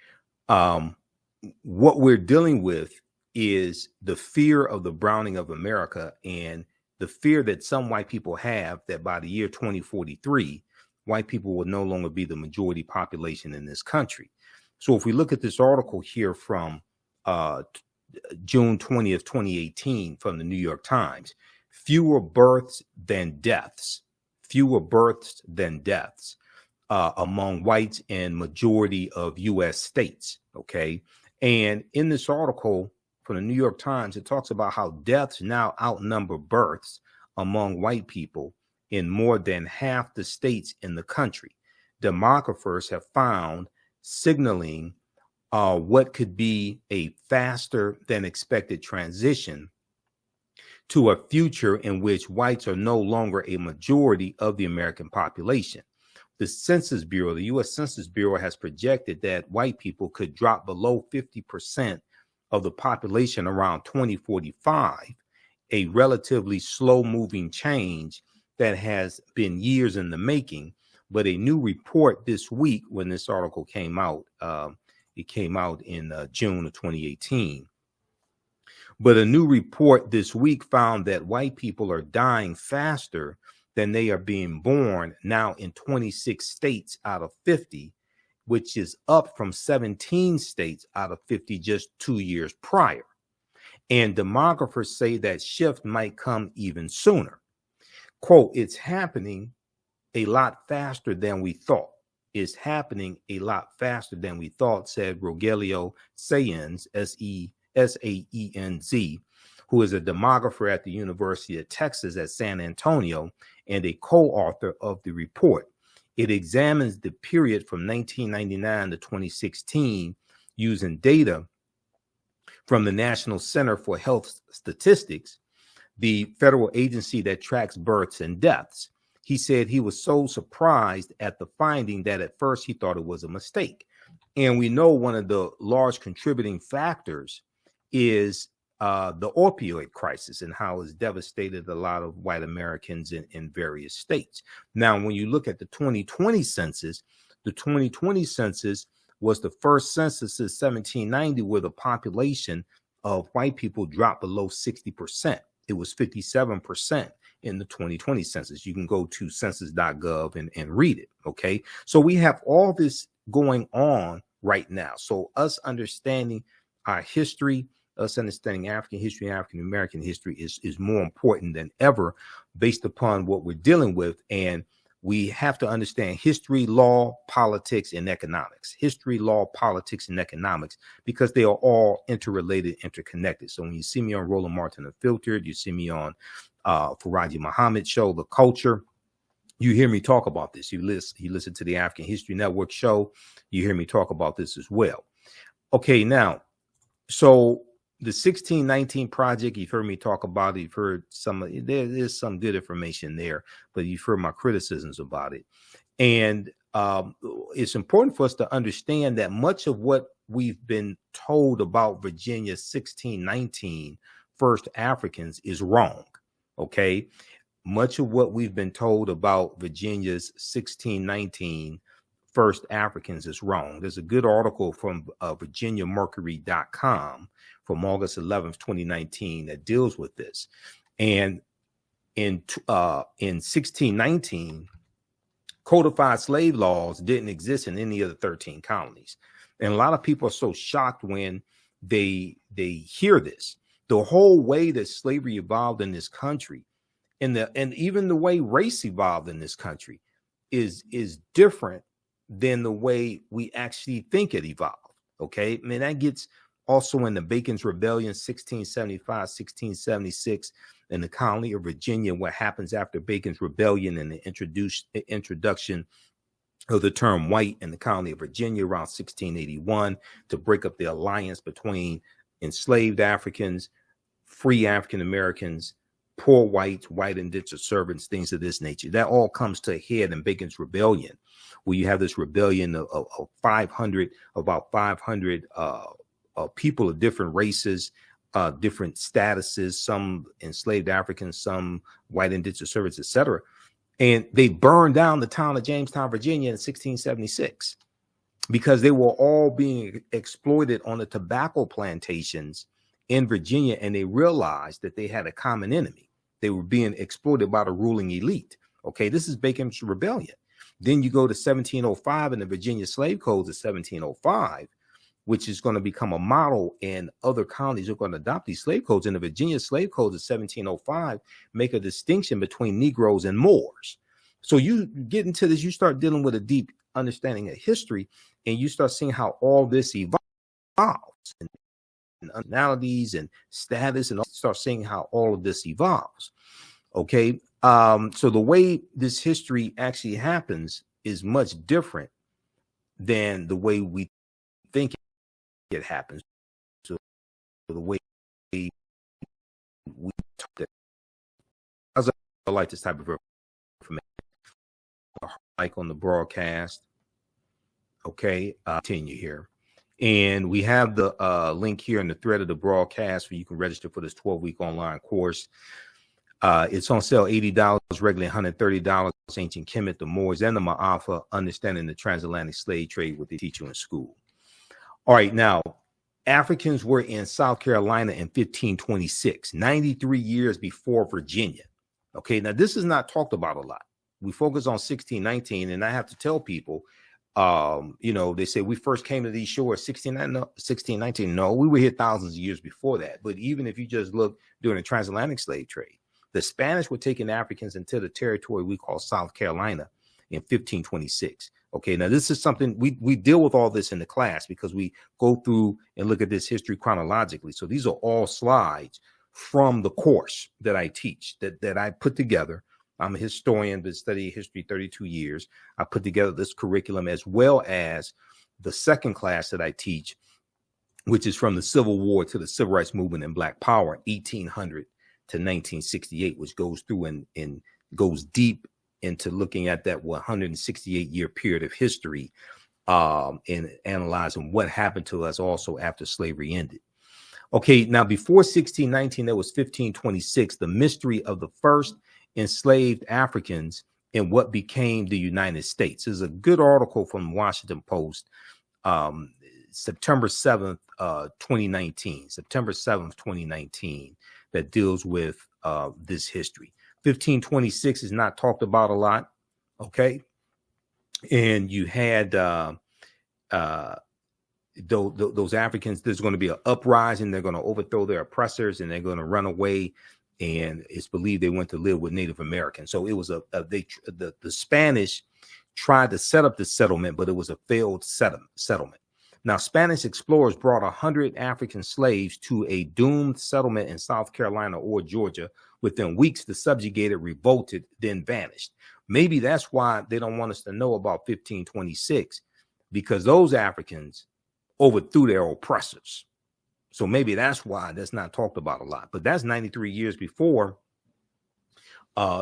what we're dealing with is the fear of the browning of America and the fear that some white people have that by the year 2043, white people will no longer be the majority population in this country. So if we look at this article here from June 20th, 2018 from the New York Times, fewer births than deaths among whites in majority of U.S. states. Okay. And in this article from the New York Times, it talks about how deaths now outnumber births among white people in more than half the states in the country. Demographers have found signaling what could be a faster than expected transition to a future in which whites are no longer a majority of the American population. The Census Bureau, the U.S. Census Bureau, has projected that white people could drop below 50% of the population around 2045, a relatively slow-moving change that has been years in the making. But a new report this week, when this article came out, it came out in June of 2018. But a new report this week found that white people are dying faster than they are being born now in 26 states out of 50, which is up from 17 states out of 50 just 2 years prior. And demographers say that shift might come even sooner. Quote, it's happening a lot faster than we thought. It's happening a lot faster than we thought, said Rogelio Saenz, S-A-E-N-Z, who is a demographer at the University of Texas at San Antonio and a co-author of the report. It examines the period from 1999 to 2016 using data from the National Center for Health Statistics, the federal agency that tracks births and deaths. He said he was so surprised at the finding that at first he thought it was a mistake. And we know one of the large contributing factors is the opioid crisis and how it's devastated a lot of white Americans in various states. Now, when you look at the 2020 census, The 2020 census was the first census since 1790 where the population of white people dropped below 60%. It was 57% in the 2020 census. You can go to census.gov and read it. Okay. So we have all this going on right now. So us understanding our history, us understanding African history, African American history is more important than ever based upon what we're dealing with. And we have to understand history, law, politics, and economics. History, law, politics, and economics, because they are all interrelated, interconnected. So when you see me on Roland Martin Unfiltered, you see me on Faraji Muhammad show, The Culture, you hear me talk about this. You listen to the African History Network show, you hear me talk about this as well. Okay, now, so the 1619 Project, you've heard me talk about it. You've heard there's some good information there, but you've heard my criticisms about it. And it's important for us to understand that much of what we've been told about Virginia's 1619 first Africans is wrong. Okay. Much of what we've been told about Virginia's 1619 first Africans is wrong. There's a good article from VirginiaMercury.com from August 11th, 2019 that deals with this. And in 1619, codified slave laws didn't exist in any of the 13 colonies. And a lot of people are so shocked when they hear this. The whole way that slavery evolved in this country and even the way race evolved in this country is different than the way we actually think it evolved. Okay. I mean, that gets also in the Bacon's Rebellion, 1675, 1676, in the colony of Virginia, what happens after Bacon's Rebellion and the introduction of the term white in the colony of Virginia around 1681 to break up the alliance between enslaved Africans, free African Americans, poor whites, white indentured servants, things of this nature. That all comes to a head in Bacon's Rebellion, where you have this rebellion of about 500 people of different races, different statuses, some enslaved Africans, some white indentured servants, etc. And they burned down the town of Jamestown, Virginia in 1676 because they were all being exploited on the tobacco plantations in Virginia. And they realized that they had a common enemy. They were being exploited by the ruling elite. Okay, this is Bacon's Rebellion. Then you go to 1705 and the Virginia slave codes of 1705, which is going to become a model, and other colonies are going to adopt these slave codes. And the Virginia slave codes of 1705 make a distinction between Negroes and Moors. So you get into this, you start dealing with a deep understanding of history, and you start seeing how all this evolves and nationalities and status, and start seeing how all of this evolves. Okay. So the way this history actually happens is much different than the way we think it happens. So the way we talk, I like this type of information. Like on the broadcast. Okay, continue here. And we have the link here in the thread of the broadcast where you can register for this 12-week online course. It's on sale, $80, regularly $130. Ancient Kemet, the Moors, and the Ma'afa, understanding the transatlantic slave trade, what they teach you in school. All right, now, Africans were in South Carolina in 1526, 93 years before Virginia. Okay, now this is not talked about a lot. We focus on 1619, and I have to tell people, they say we first came to these shores 1619. No, we were here thousands of years before that. But even if you just look during the transatlantic slave trade, the Spanish were taking Africans into the territory we call South Carolina in 1526. Okay, now this is something we deal with all this in the class because we go through and look at this history chronologically. So these are all slides from the course that I teach, that I put together. I'm a historian, been studying history 32 years. I put together this curriculum as well as the second class that I teach, which is from the Civil War to the Civil Rights Movement and Black Power, 1800 to 1968, which goes through and goes deep into looking at that 168-year period of history and analyzing what happened to us also after slavery ended. Okay, now before 1619, there was 1526, the mystery of the first enslaved Africans in what became the United States. There's a good article from Washington Post, September 7th, 2019, September 7th, 2019, that deals with this history. 1526 is not talked about a lot, okay? And you had those Africans, there's going to be an uprising. They're going to overthrow their oppressors and they're going to run away. And it's believed they went to live with Native Americans. So it was the Spanish tried to set up the settlement, but it was a failed settlement. Now, Spanish explorers brought 100 African slaves to a doomed settlement in South Carolina or Georgia. Within weeks, the subjugated revolted, then vanished. Maybe that's why they don't want us to know about 1526, because those Africans overthrew their oppressors. So maybe that's why that's not talked about a lot. But that's 93 years before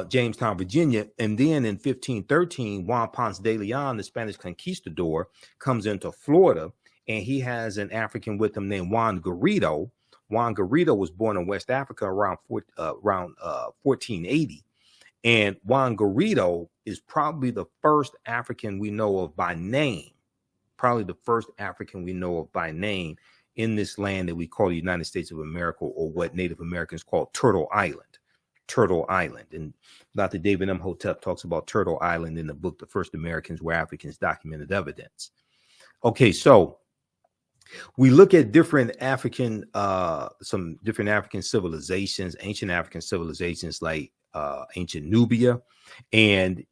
Jamestown, Virginia. And then in 1513, Juan Ponce de Leon, the Spanish conquistador, comes into Florida, and he has an African with him named Juan Garrido. Juan Garrido was born in West Africa around 1480. And Juan Garrido is probably the first African we know of by name, in this land that we call the United States of America, or what Native Americans call Turtle Island. And Dr. David Imhotep talks about Turtle Island in the book, The First Americans Were Africans, Documented Evidence. Okay, so we look at some different African civilizations, ancient African civilizations like ancient Nubia. And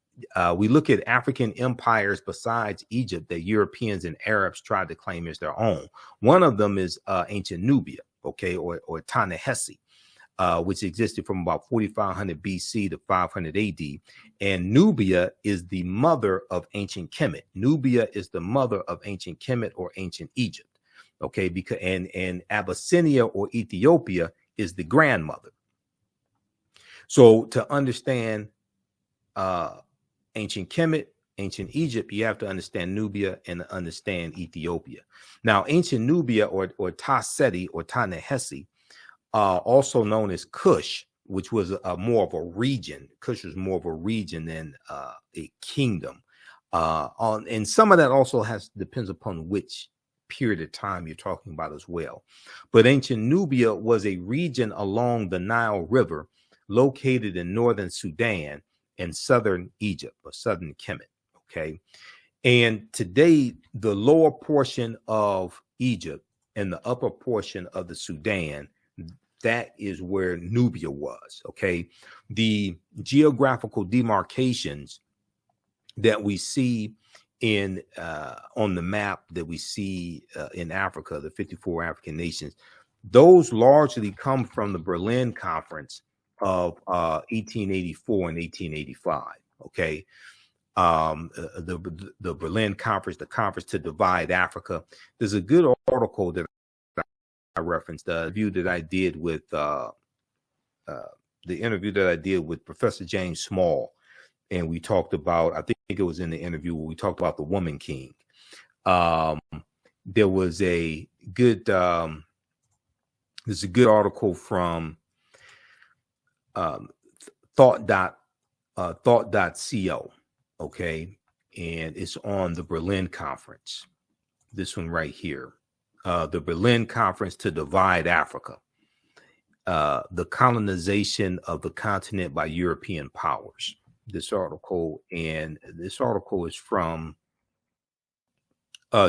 we look at African empires besides Egypt that Europeans and Arabs tried to claim as their own. One of them is ancient Nubia, okay, or Ta-Nehisi, which existed from about 4500 BC to 500 AD. And Nubia is the mother of ancient Kemet. Nubia is the mother of ancient Kemet or ancient Egypt, okay, because and Abyssinia or Ethiopia is the grandmother. So to understand ancient Kemet, ancient Egypt, you have to understand Nubia and understand Ethiopia. Now, ancient Nubia or Ta-Seti or Ta-Nehisi, also known as Kush, which was more of a region. Kush was more of a region than a kingdom. And some of that also depends upon which period of time you're talking about as well. But ancient Nubia was a region along the Nile River located in northern Sudan and southern Egypt or southern Kemet, okay? And today, the lower portion of Egypt and the upper portion of the Sudan, that is where Nubia was, okay? The geographical demarcations that we see in on the map that we see in Africa, the 54 African nations, those largely come from the Berlin Conference of 1884 and 1885. Okay, the Berlin Conference, the conference to divide Africa. There's a good article that I referenced, the interview that I did with Professor James Small, and we talked about, I think it was in the interview where we talked about the Woman King. There was a good there's a good article from thought.co, okay, and it's on the Berlin Conference. This one right here, the Berlin Conference to divide Africa, the colonization of the continent by European powers. This article is from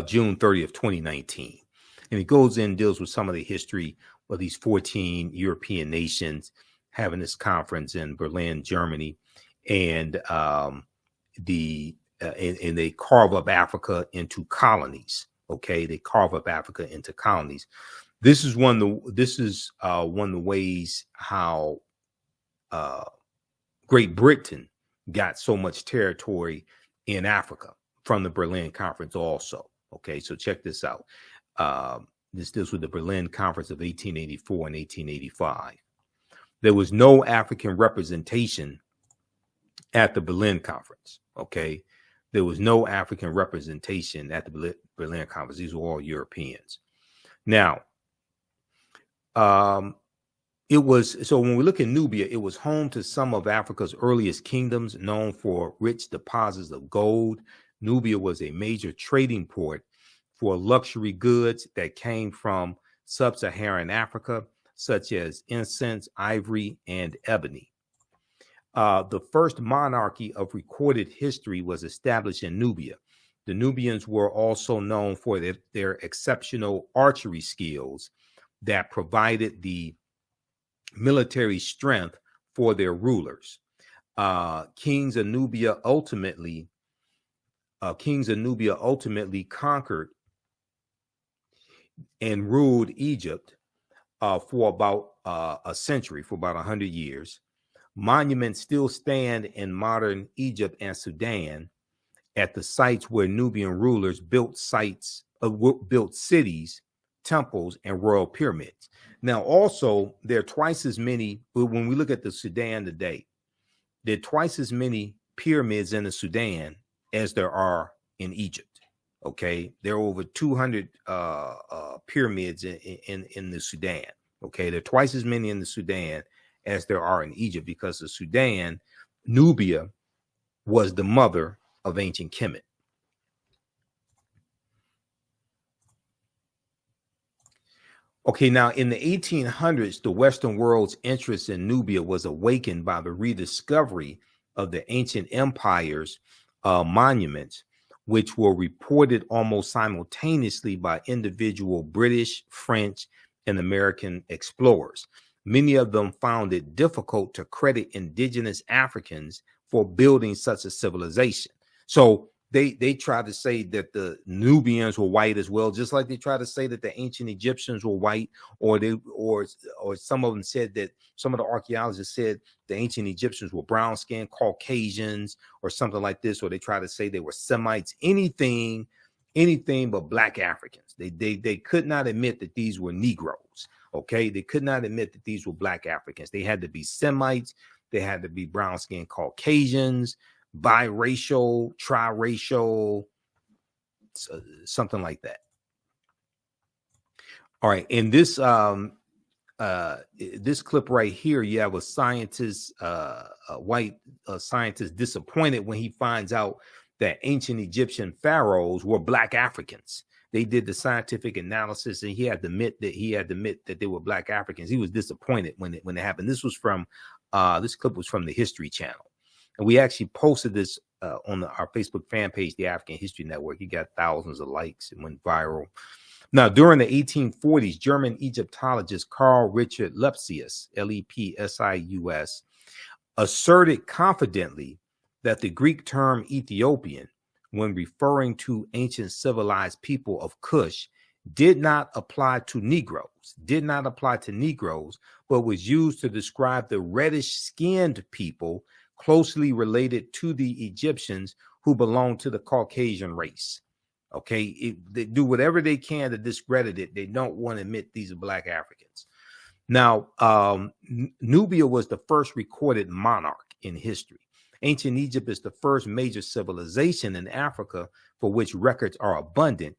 June 30th, 2019, and it goes in, deals with some of the history of these 14 European nations having this conference in Berlin, Germany, and they carve up Africa into colonies. Okay, they carve up Africa into colonies. This is one of the ways how Great Britain got so much territory in Africa from the Berlin Conference also. Okay, so check this out. This deals with the Berlin Conference of 1884 and 1885. There was no African representation at the Berlin Conference. Okay, there was no African representation at the Berlin Conference. These were all Europeans. Now, It was, so when we look at Nubia, it was home to some of Africa's earliest kingdoms, known for rich deposits of gold. Nubia was a major trading port for luxury goods that came from sub-Saharan Africa, such as incense, ivory, and ebony. The first monarchy of recorded history was established in Nubia. The Nubians were also known for their exceptional archery skills that provided the military strength for their rulers. Kings of Nubia ultimately conquered and ruled Egypt for about a century, for about 100 years. Monuments still stand in modern Egypt and Sudan at the sites where Nubian rulers built cities, temples, and royal pyramids. Now, also, there are twice as many, when we look at the Sudan today, there are twice as many pyramids in the Sudan as there are in Egypt. Okay, there are over 200 pyramids in the Sudan. Okay, there are twice as many in the Sudan as there are in Egypt, because the Sudan, Nubia, was the mother of ancient Kemet. Okay, now in the 1800s, the Western world's interest in Nubia was awakened by the rediscovery of the ancient empire's monuments, which were reported almost simultaneously by individual British, French, and American explorers. Many of them found it difficult to credit indigenous Africans for building such a civilization. So they tried to say that the Nubians were white as well, just like they tried to say that the ancient Egyptians were white, or some of them said that, some of the archaeologists said the ancient Egyptians were brown-skinned Caucasians or something like this, or they tried to say they were Semites, anything but black Africans. They could not admit that these were Negroes. Okay, they could not admit that these were black Africans. They had to be Semites, they had to be brown-skinned Caucasians, biracial, triracial, something like that. All right, in this this clip right here, you have a scientist, a white scientist, disappointed when he finds out that ancient Egyptian pharaohs were black Africans. They did the scientific analysis, and he had to admit that they were black Africans. He was disappointed when it happened. This was from this clip was from the History Channel. And we actually posted this on our Facebook fan page, the African History Network. He got thousands of likes. It went viral. Now, during the 1840s, German Egyptologist Carl Richard Lepsius, Lepsius, asserted confidently that the Greek term Ethiopian, when referring to ancient civilized people of Kush, did not apply to Negroes, but was used to describe the reddish-skinned people closely related to the Egyptians who belong to the Caucasian race. Okay, they do whatever they can to discredit it. They don't want to admit these are black Africans. Now, Nubia was the first recorded monarch in history. Ancient Egypt is the first major civilization in Africa for which records are abundant.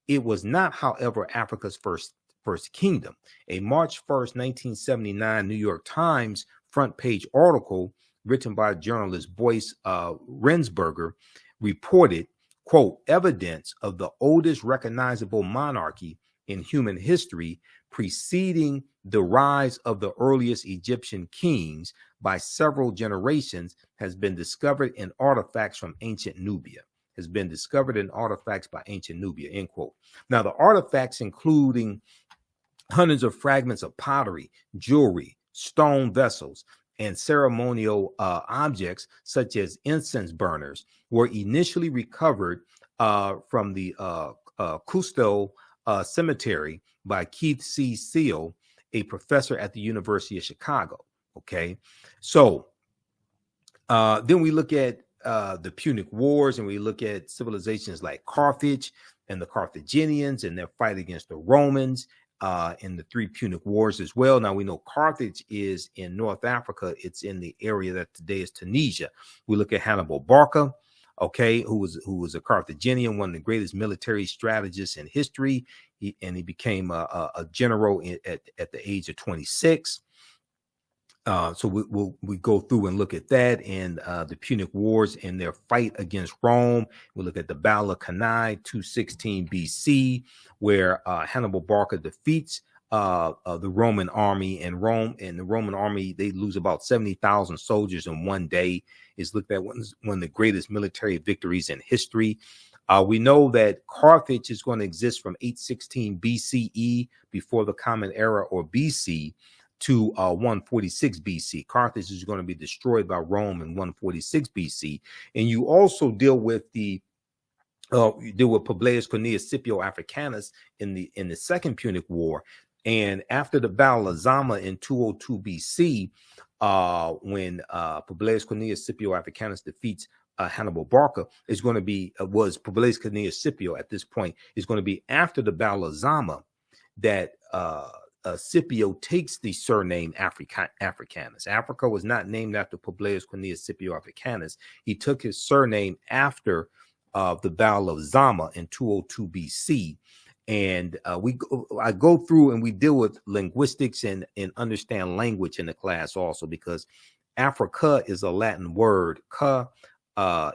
It was not, however, Africa's first kingdom. A March 1st, 1979 New York Times front page article written by journalist Boyce Rensberger reported, quote, evidence of the oldest recognizable monarchy in human history preceding the rise of the earliest Egyptian kings by several generations has been discovered in artifacts from ancient Nubia. By ancient Nubia, end quote. Now, the artifacts including hundreds of fragments of pottery, jewelry, stone vessels, and ceremonial objects such as incense burners were initially recovered from the Cusco Cemetery by Keith C. Seal, a professor at the University of Chicago. Okay, so then we look at the Punic Wars, and we look at civilizations like Carthage and the Carthaginians and their fight against the Romans in the three Punic Wars as well. Now, we know Carthage is in North Africa. It's in the area that today is Tunisia. We look at Hannibal Barca, okay, who was a Carthaginian, one of the greatest military strategists in history. He became a general at the age of 26. So we go through and look at that and the Punic Wars and their fight against Rome. We look at the Battle of Cannae, 216 BC, where Hannibal Barca defeats the Roman army, and the Roman army, they lose about 70,000 soldiers in one day. Is looked at one of the greatest military victories in history. We know that Carthage is going to exist from 816 BCE, before the Common Era, or BC, to 146 BC. Carthage is going to be destroyed by Rome in 146 BC. And you also deal with Publius Cornelius Scipio Africanus in the Second Punic War. And after the Battle of Zama in 202 BC, when Publius Cornelius Scipio Africanus defeats Hannibal Barca, is going to be was Publius Cornelius Scipio at this point, is going to be after the Battle of Zama that Scipio takes the surname Africanus. Africa was not named after Publius Cornelius Scipio Africanus. He took his surname after the Battle of Zama in 202 BC. And I go through and we deal with linguistics and understand language in the class also, because Africa is a Latin word. Ca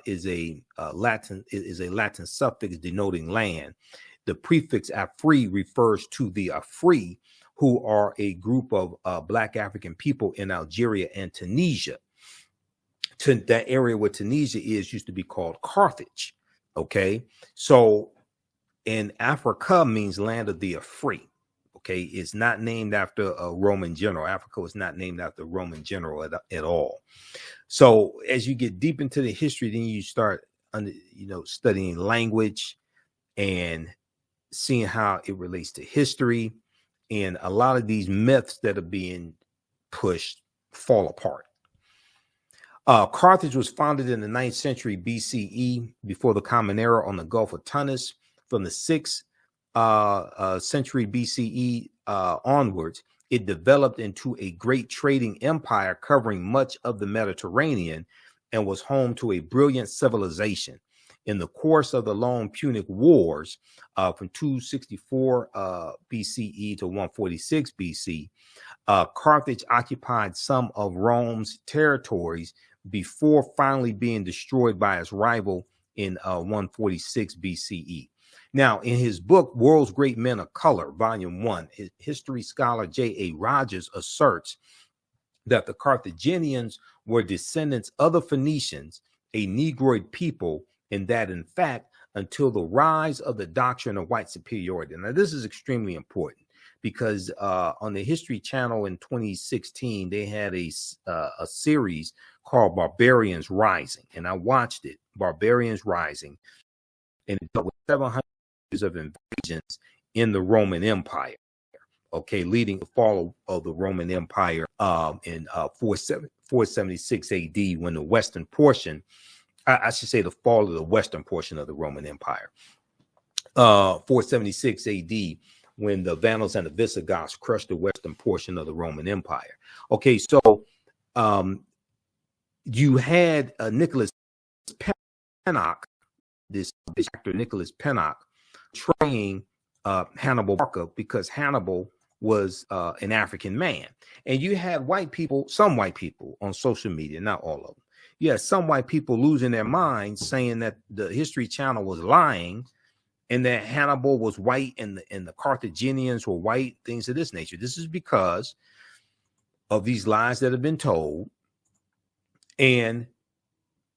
is a Latin suffix denoting land. The prefix Afri refers to the Afri, who are a group of Black African people in Algeria and Tunisia. To that area where Tunisia used to be called Carthage. Okay, so in Africa means land of the Afri. Okay, it's not named after a Roman general. Africa was not named after a Roman general at all. So as you get deep into the history, then you start studying language and seeing how it relates to history. And a lot of these myths that are being pushed fall apart. Carthage was founded in the 9th century BCE, before the Common Era, on the Gulf of Tunis. From the 6th century BCE onwards, it developed into a great trading empire covering much of the Mediterranean, and was home to a brilliant civilization. In the course of the long Punic Wars, from 264 BCE to 146 BC, Carthage occupied some of Rome's territories before finally being destroyed by its rival in 146 BCE. Now, in his book, World's Great Men of Color, Volume 1, history scholar J.A. Rogers asserts that the Carthaginians were descendants of the Phoenicians, a Negroid people, and that, in fact, until the rise of the doctrine of white superiority. Now, this is extremely important, because on the History Channel in 2016, they had a series called Barbarians Rising, and I watched it, Barbarians Rising, and it dealt with 700 years of invasions in the Roman Empire, okay, leading to the fall of the Roman Empire in 476 AD, when the western portion, I should say the fall of the western portion of the Roman Empire, 476 AD, when the Vandals and the Visigoths crushed the western portion of the Roman Empire. Okay, so you had Nicholas Pennock, this actor Nicholas Pennock, portraying Hannibal Barca, because Hannibal was an African man. And you had some white people on social media, not all of them. You had some white people losing their minds, saying that the History Channel was lying, and that Hannibal was white and the Carthaginians were white, things of this nature. This is because of these lies that have been told. And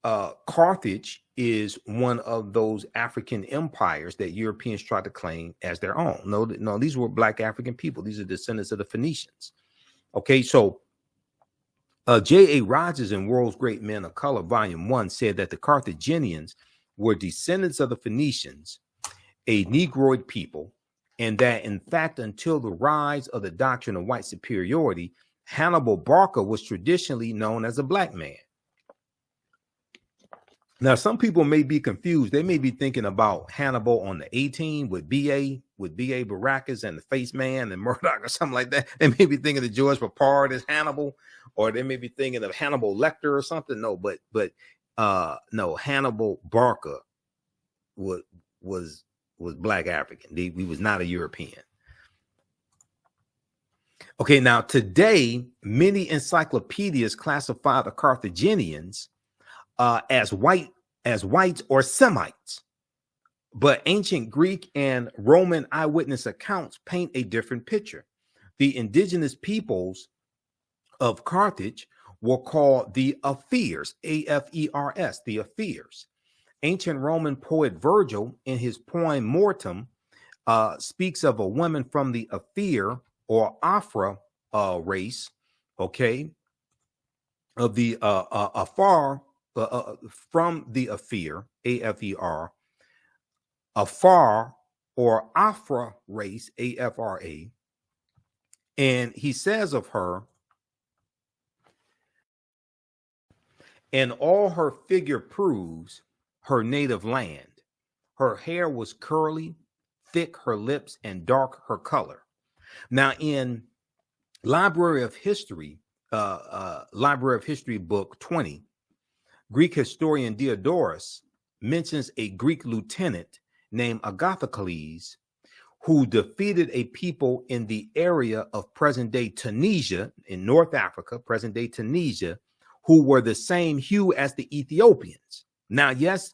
Carthage is one of those African empires that Europeans try to claim as their own. No, these were Black African people. These are descendants of the Phoenicians. Okay, so J.A. Rogers in World's Great Men of Color, Volume 1, said that the Carthaginians were descendants of the Phoenicians, a Negroid people, and that, in fact, until the rise of the doctrine of white superiority, Hannibal Barca was traditionally known as a Black man. Now, some people may be confused. They may be thinking about Hannibal on the A-Team with B.A. Baracus and the Face Man and Murdoch or something like that. They may be thinking of George Papard as Hannibal, or they may be thinking of Hannibal Lecter or something. No, but no, Hannibal Barca was Black African. He was not a European. Okay, now today, many encyclopedias classify the Carthaginians as whites or Semites, but ancient Greek and Roman eyewitness accounts paint a different picture. The indigenous peoples of Carthage were called the Afers, A-F-E-R-S, the Afers. Ancient Roman poet Virgil, in his poem Mortem, speaks of a woman from the Afer or Afra race, okay, of the Afar, from the Afer, A-F-E-R, Afar or Afra race, A-F-R-A, and he says of her, and all her figure proves her native land. Her hair was curly, thick her lips, and dark her color. Now, in Library of History book 20, Greek historian Diodorus mentions a Greek lieutenant named Agathocles who defeated a people in the area of present-day Tunisia in North Africa, present-day Tunisia, who were the same hue as the Ethiopians. Now, yes,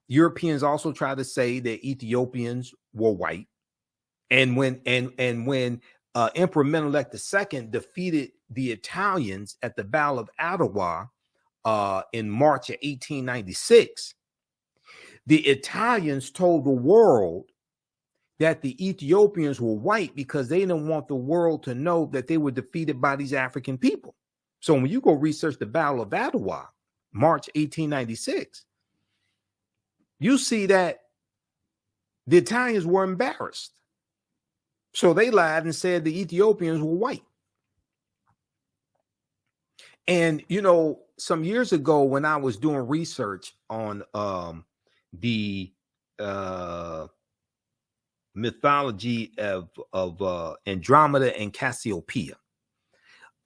Europeans also try to say that Ethiopians were white. And when Emperor Menelik II defeated the Italians at the Battle of Agojie in March of 1896, the Italians told the world that the Ethiopians were white because they didn't want the world to know that they were defeated by these African people. So when you go research the Battle of Agojie, March 1896, you see that the Italians were embarrassed. So they lied and said the Ethiopians were white. And, you know, some years ago when I was doing research on the mythology of Andromeda and Cassiopeia,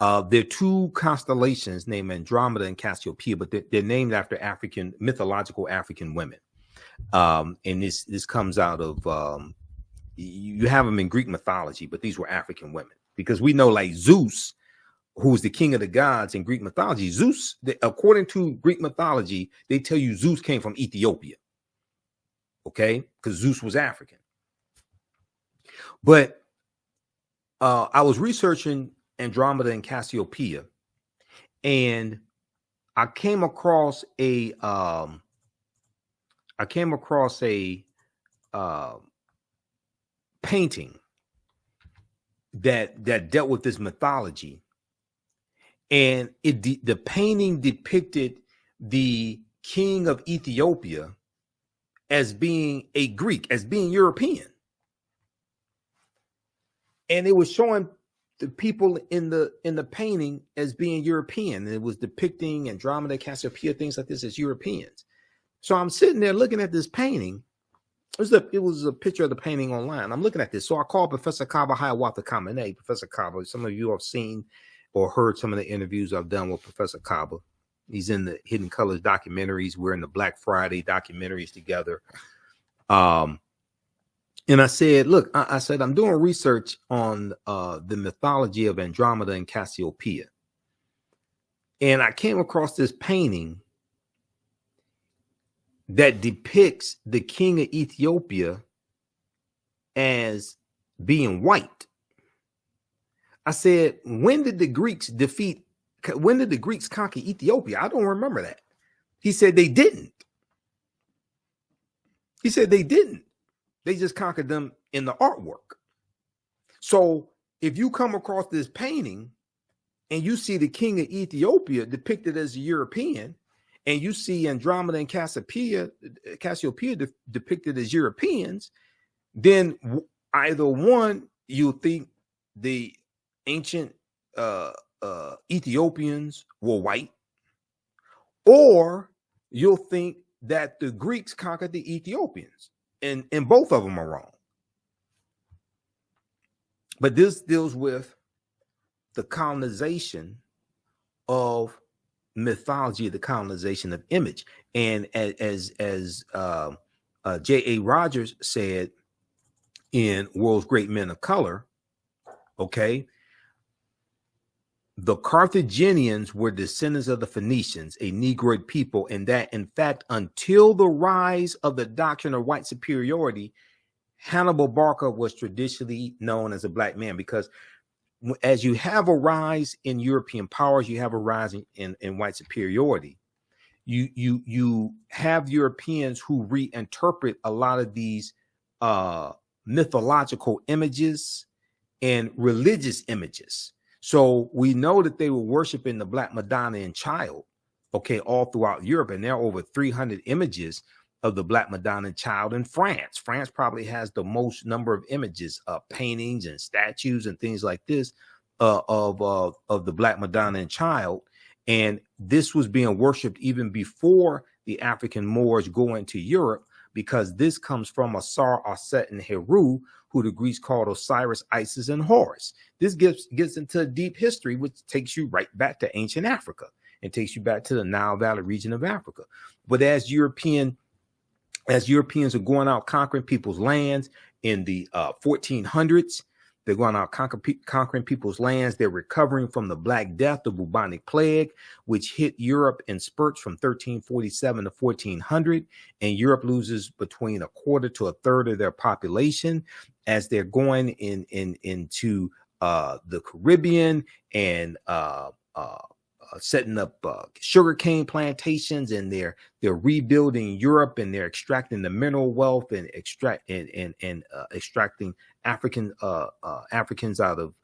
there are two constellations named Andromeda and Cassiopeia, but they're named after mythological African women. And this comes out of you have them in Greek mythology, but these were African women, because we know, like Zeus, who was the king of the gods in Greek mythology, Zeus, according to Greek mythology, they tell you Zeus came from Ethiopia, okay, because Zeus was African. But I was researching Andromeda and Cassiopeia, and I came across a painting that dealt with this mythology, and the painting depicted the king of Ethiopia as being a Greek, as being European, and it was showing the people in the painting as being European. It was depicting Andromeda, Cassiopeia, things like this as Europeans. So I'm sitting there looking at this painting. It was a picture of the painting online. I'm looking at this. So I called Professor Kaba Hiawatha Kamene. Professor Kaba, some of you have seen or heard some of the interviews I've done with Professor Kaba. He's in the Hidden Colors documentaries. We're in the Black Friday documentaries together. And I said, look, I said, I'm doing research on the mythology of Andromeda and Cassiopeia. And I came across this painting that depicts the king of Ethiopia as being white. I said, when did the Greeks conquer Ethiopia? I don't remember that. He said they didn't. He said they didn't. They just conquered them in the artwork. So if you come across this painting and you see the king of Ethiopia depicted as a European, and you see Andromeda and Cassiopeia depicted as Europeans, then either one, you think the ancient Ethiopians were white, or you'll think that the Greeks conquered the Ethiopians, and both of them are wrong. But this deals with the colonization of mythology, the colonization of image. And as J.A. Rogers said in World's Great Men of Color, okay, the Carthaginians were descendants of the Phoenicians, a Negroid people, and that, in fact, until the rise of the doctrine of white superiority, Hannibal Barca was traditionally known as a black man, because as you have a rise in European powers, you have a rise in white superiority. You have Europeans who reinterpret a lot of these mythological images and religious images. So we know that they were worshiping the Black Madonna and Child, okay, all throughout Europe. And there are over 300 images of the Black Madonna and Child in France. France probably has the most number of images, paintings and statues and things like this of the Black Madonna and Child. And this was being worshipped even before the African Moors go into Europe, because this comes from Asar, Aset, and Heru, who the Greeks called Osiris, Isis, and Horus. This gets into a deep history, which takes you right back to ancient Africa and takes you back to the Nile Valley region of Africa. But as Europeans are going out conquering people's lands in the 1400s, they're going out conquering people's lands. They're recovering from the Black Death, the bubonic plague, which hit Europe in spurts from 1347 to 1400. And Europe loses between a quarter to a third of their population as they're going into the Caribbean and setting up sugarcane plantations, and they're rebuilding Europe, and they're extracting the mineral wealth and extracting Africans out of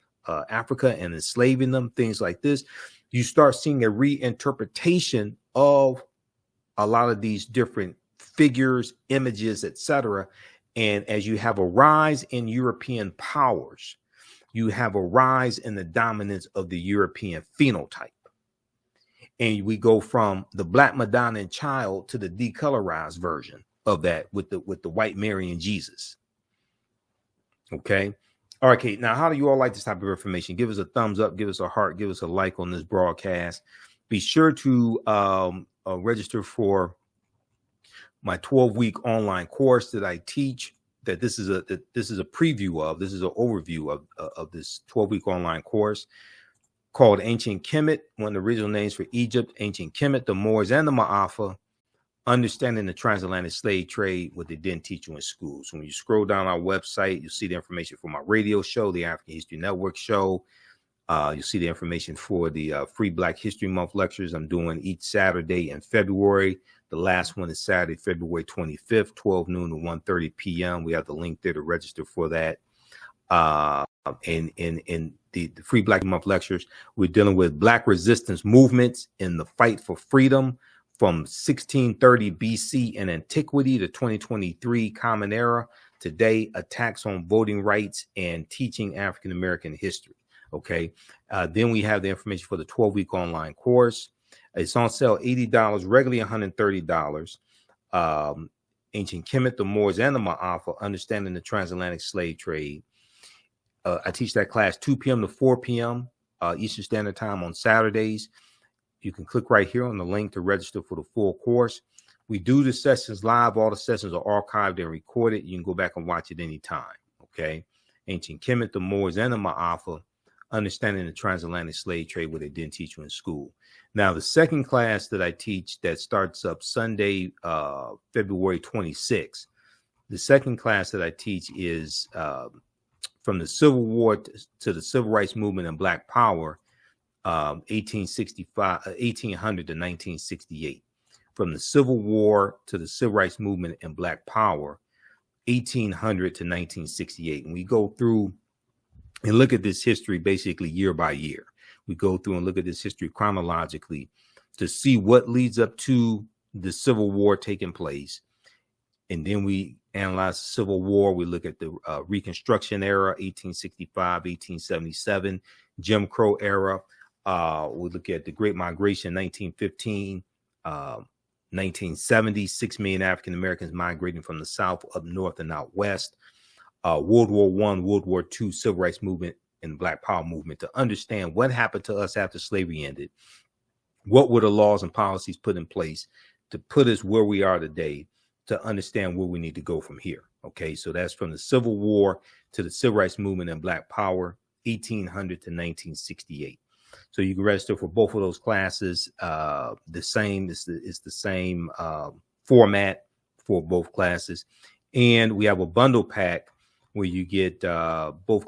Africa and enslaving them, things like this. You start seeing a reinterpretation of a lot of these different figures, images, etc. And as you have a rise in European powers, you have a rise in the dominance of the European phenotype. And we go from the Black Madonna and Child to the decolorized version of that with the white Mary and Jesus. Okay. All right, Kate. Now, how do you all like this type of information? Give us a thumbs up, give us a heart, give us a like on this broadcast. Be sure to register for my 12-week online course that I teach. That this is a preview of. This is an overview of this 12-week online course called Ancient Kemet, one of the original names for Egypt, Ancient Kemet, the Moors, and the Ma'afa, Understanding the Transatlantic Slave Trade, what they didn't teach you in school. So when you scroll down our website, you'll see the information for my radio show, the African History Network show. You'll see the information for the free Black History Month lectures I'm doing each Saturday in February. The last one is Saturday, February 25th, 12 noon to 1:30 p.m. We have the link there to register for that. In the free Black Month lectures, we're dealing with Black resistance movements in the fight for freedom from 1630 BC in antiquity to 2023 Common Era. Today, attacks on voting rights and teaching African American history. Okay. Then we have the information for the 12-week online course. It's on sale $80, regularly $130. Ancient Kemet, the Moors, and the Ma'afa, Understanding the Transatlantic Slave Trade. I teach that class 2 p.m. to 4 p.m. Eastern Standard Time on Saturdays. You can click right here on the link to register for the full course. We do the sessions live. All the sessions are archived and recorded. You can go back and watch it anytime. Okay. Ancient Kemet, the Moors, and the Ma'afa, Understanding the Transatlantic Slave Trade, what they didn't teach you in school. Now, the second class that I teach that starts up Sunday, February 26th. The second class that I teach is from the Civil War to the Civil Rights Movement and Black Power, 1800 to 1968. From the Civil War to the Civil Rights Movement and Black Power, 1800 to 1968. And we go through and look at this history basically year by year. We go through and look at this history chronologically to see what leads up to the Civil War taking place. And then we analyze the Civil War. We look at the Reconstruction era, 1865, 1877, Jim Crow era. We look at the Great Migration, 1915, 1970, 6 million African Americans migrating from the South up north and out west. World War I, World War II, Civil Rights Movement, and Black Power movement, to understand what happened to us after slavery ended. What were the laws and policies put in place to put us where we are today, to understand where we need to go from here. Okay, so that's from the Civil War to the Civil Rights Movement and Black Power, 1800 to 1968. So you can register for both of those classes. The same is the same format for both classes. And we have a bundle pack where you get both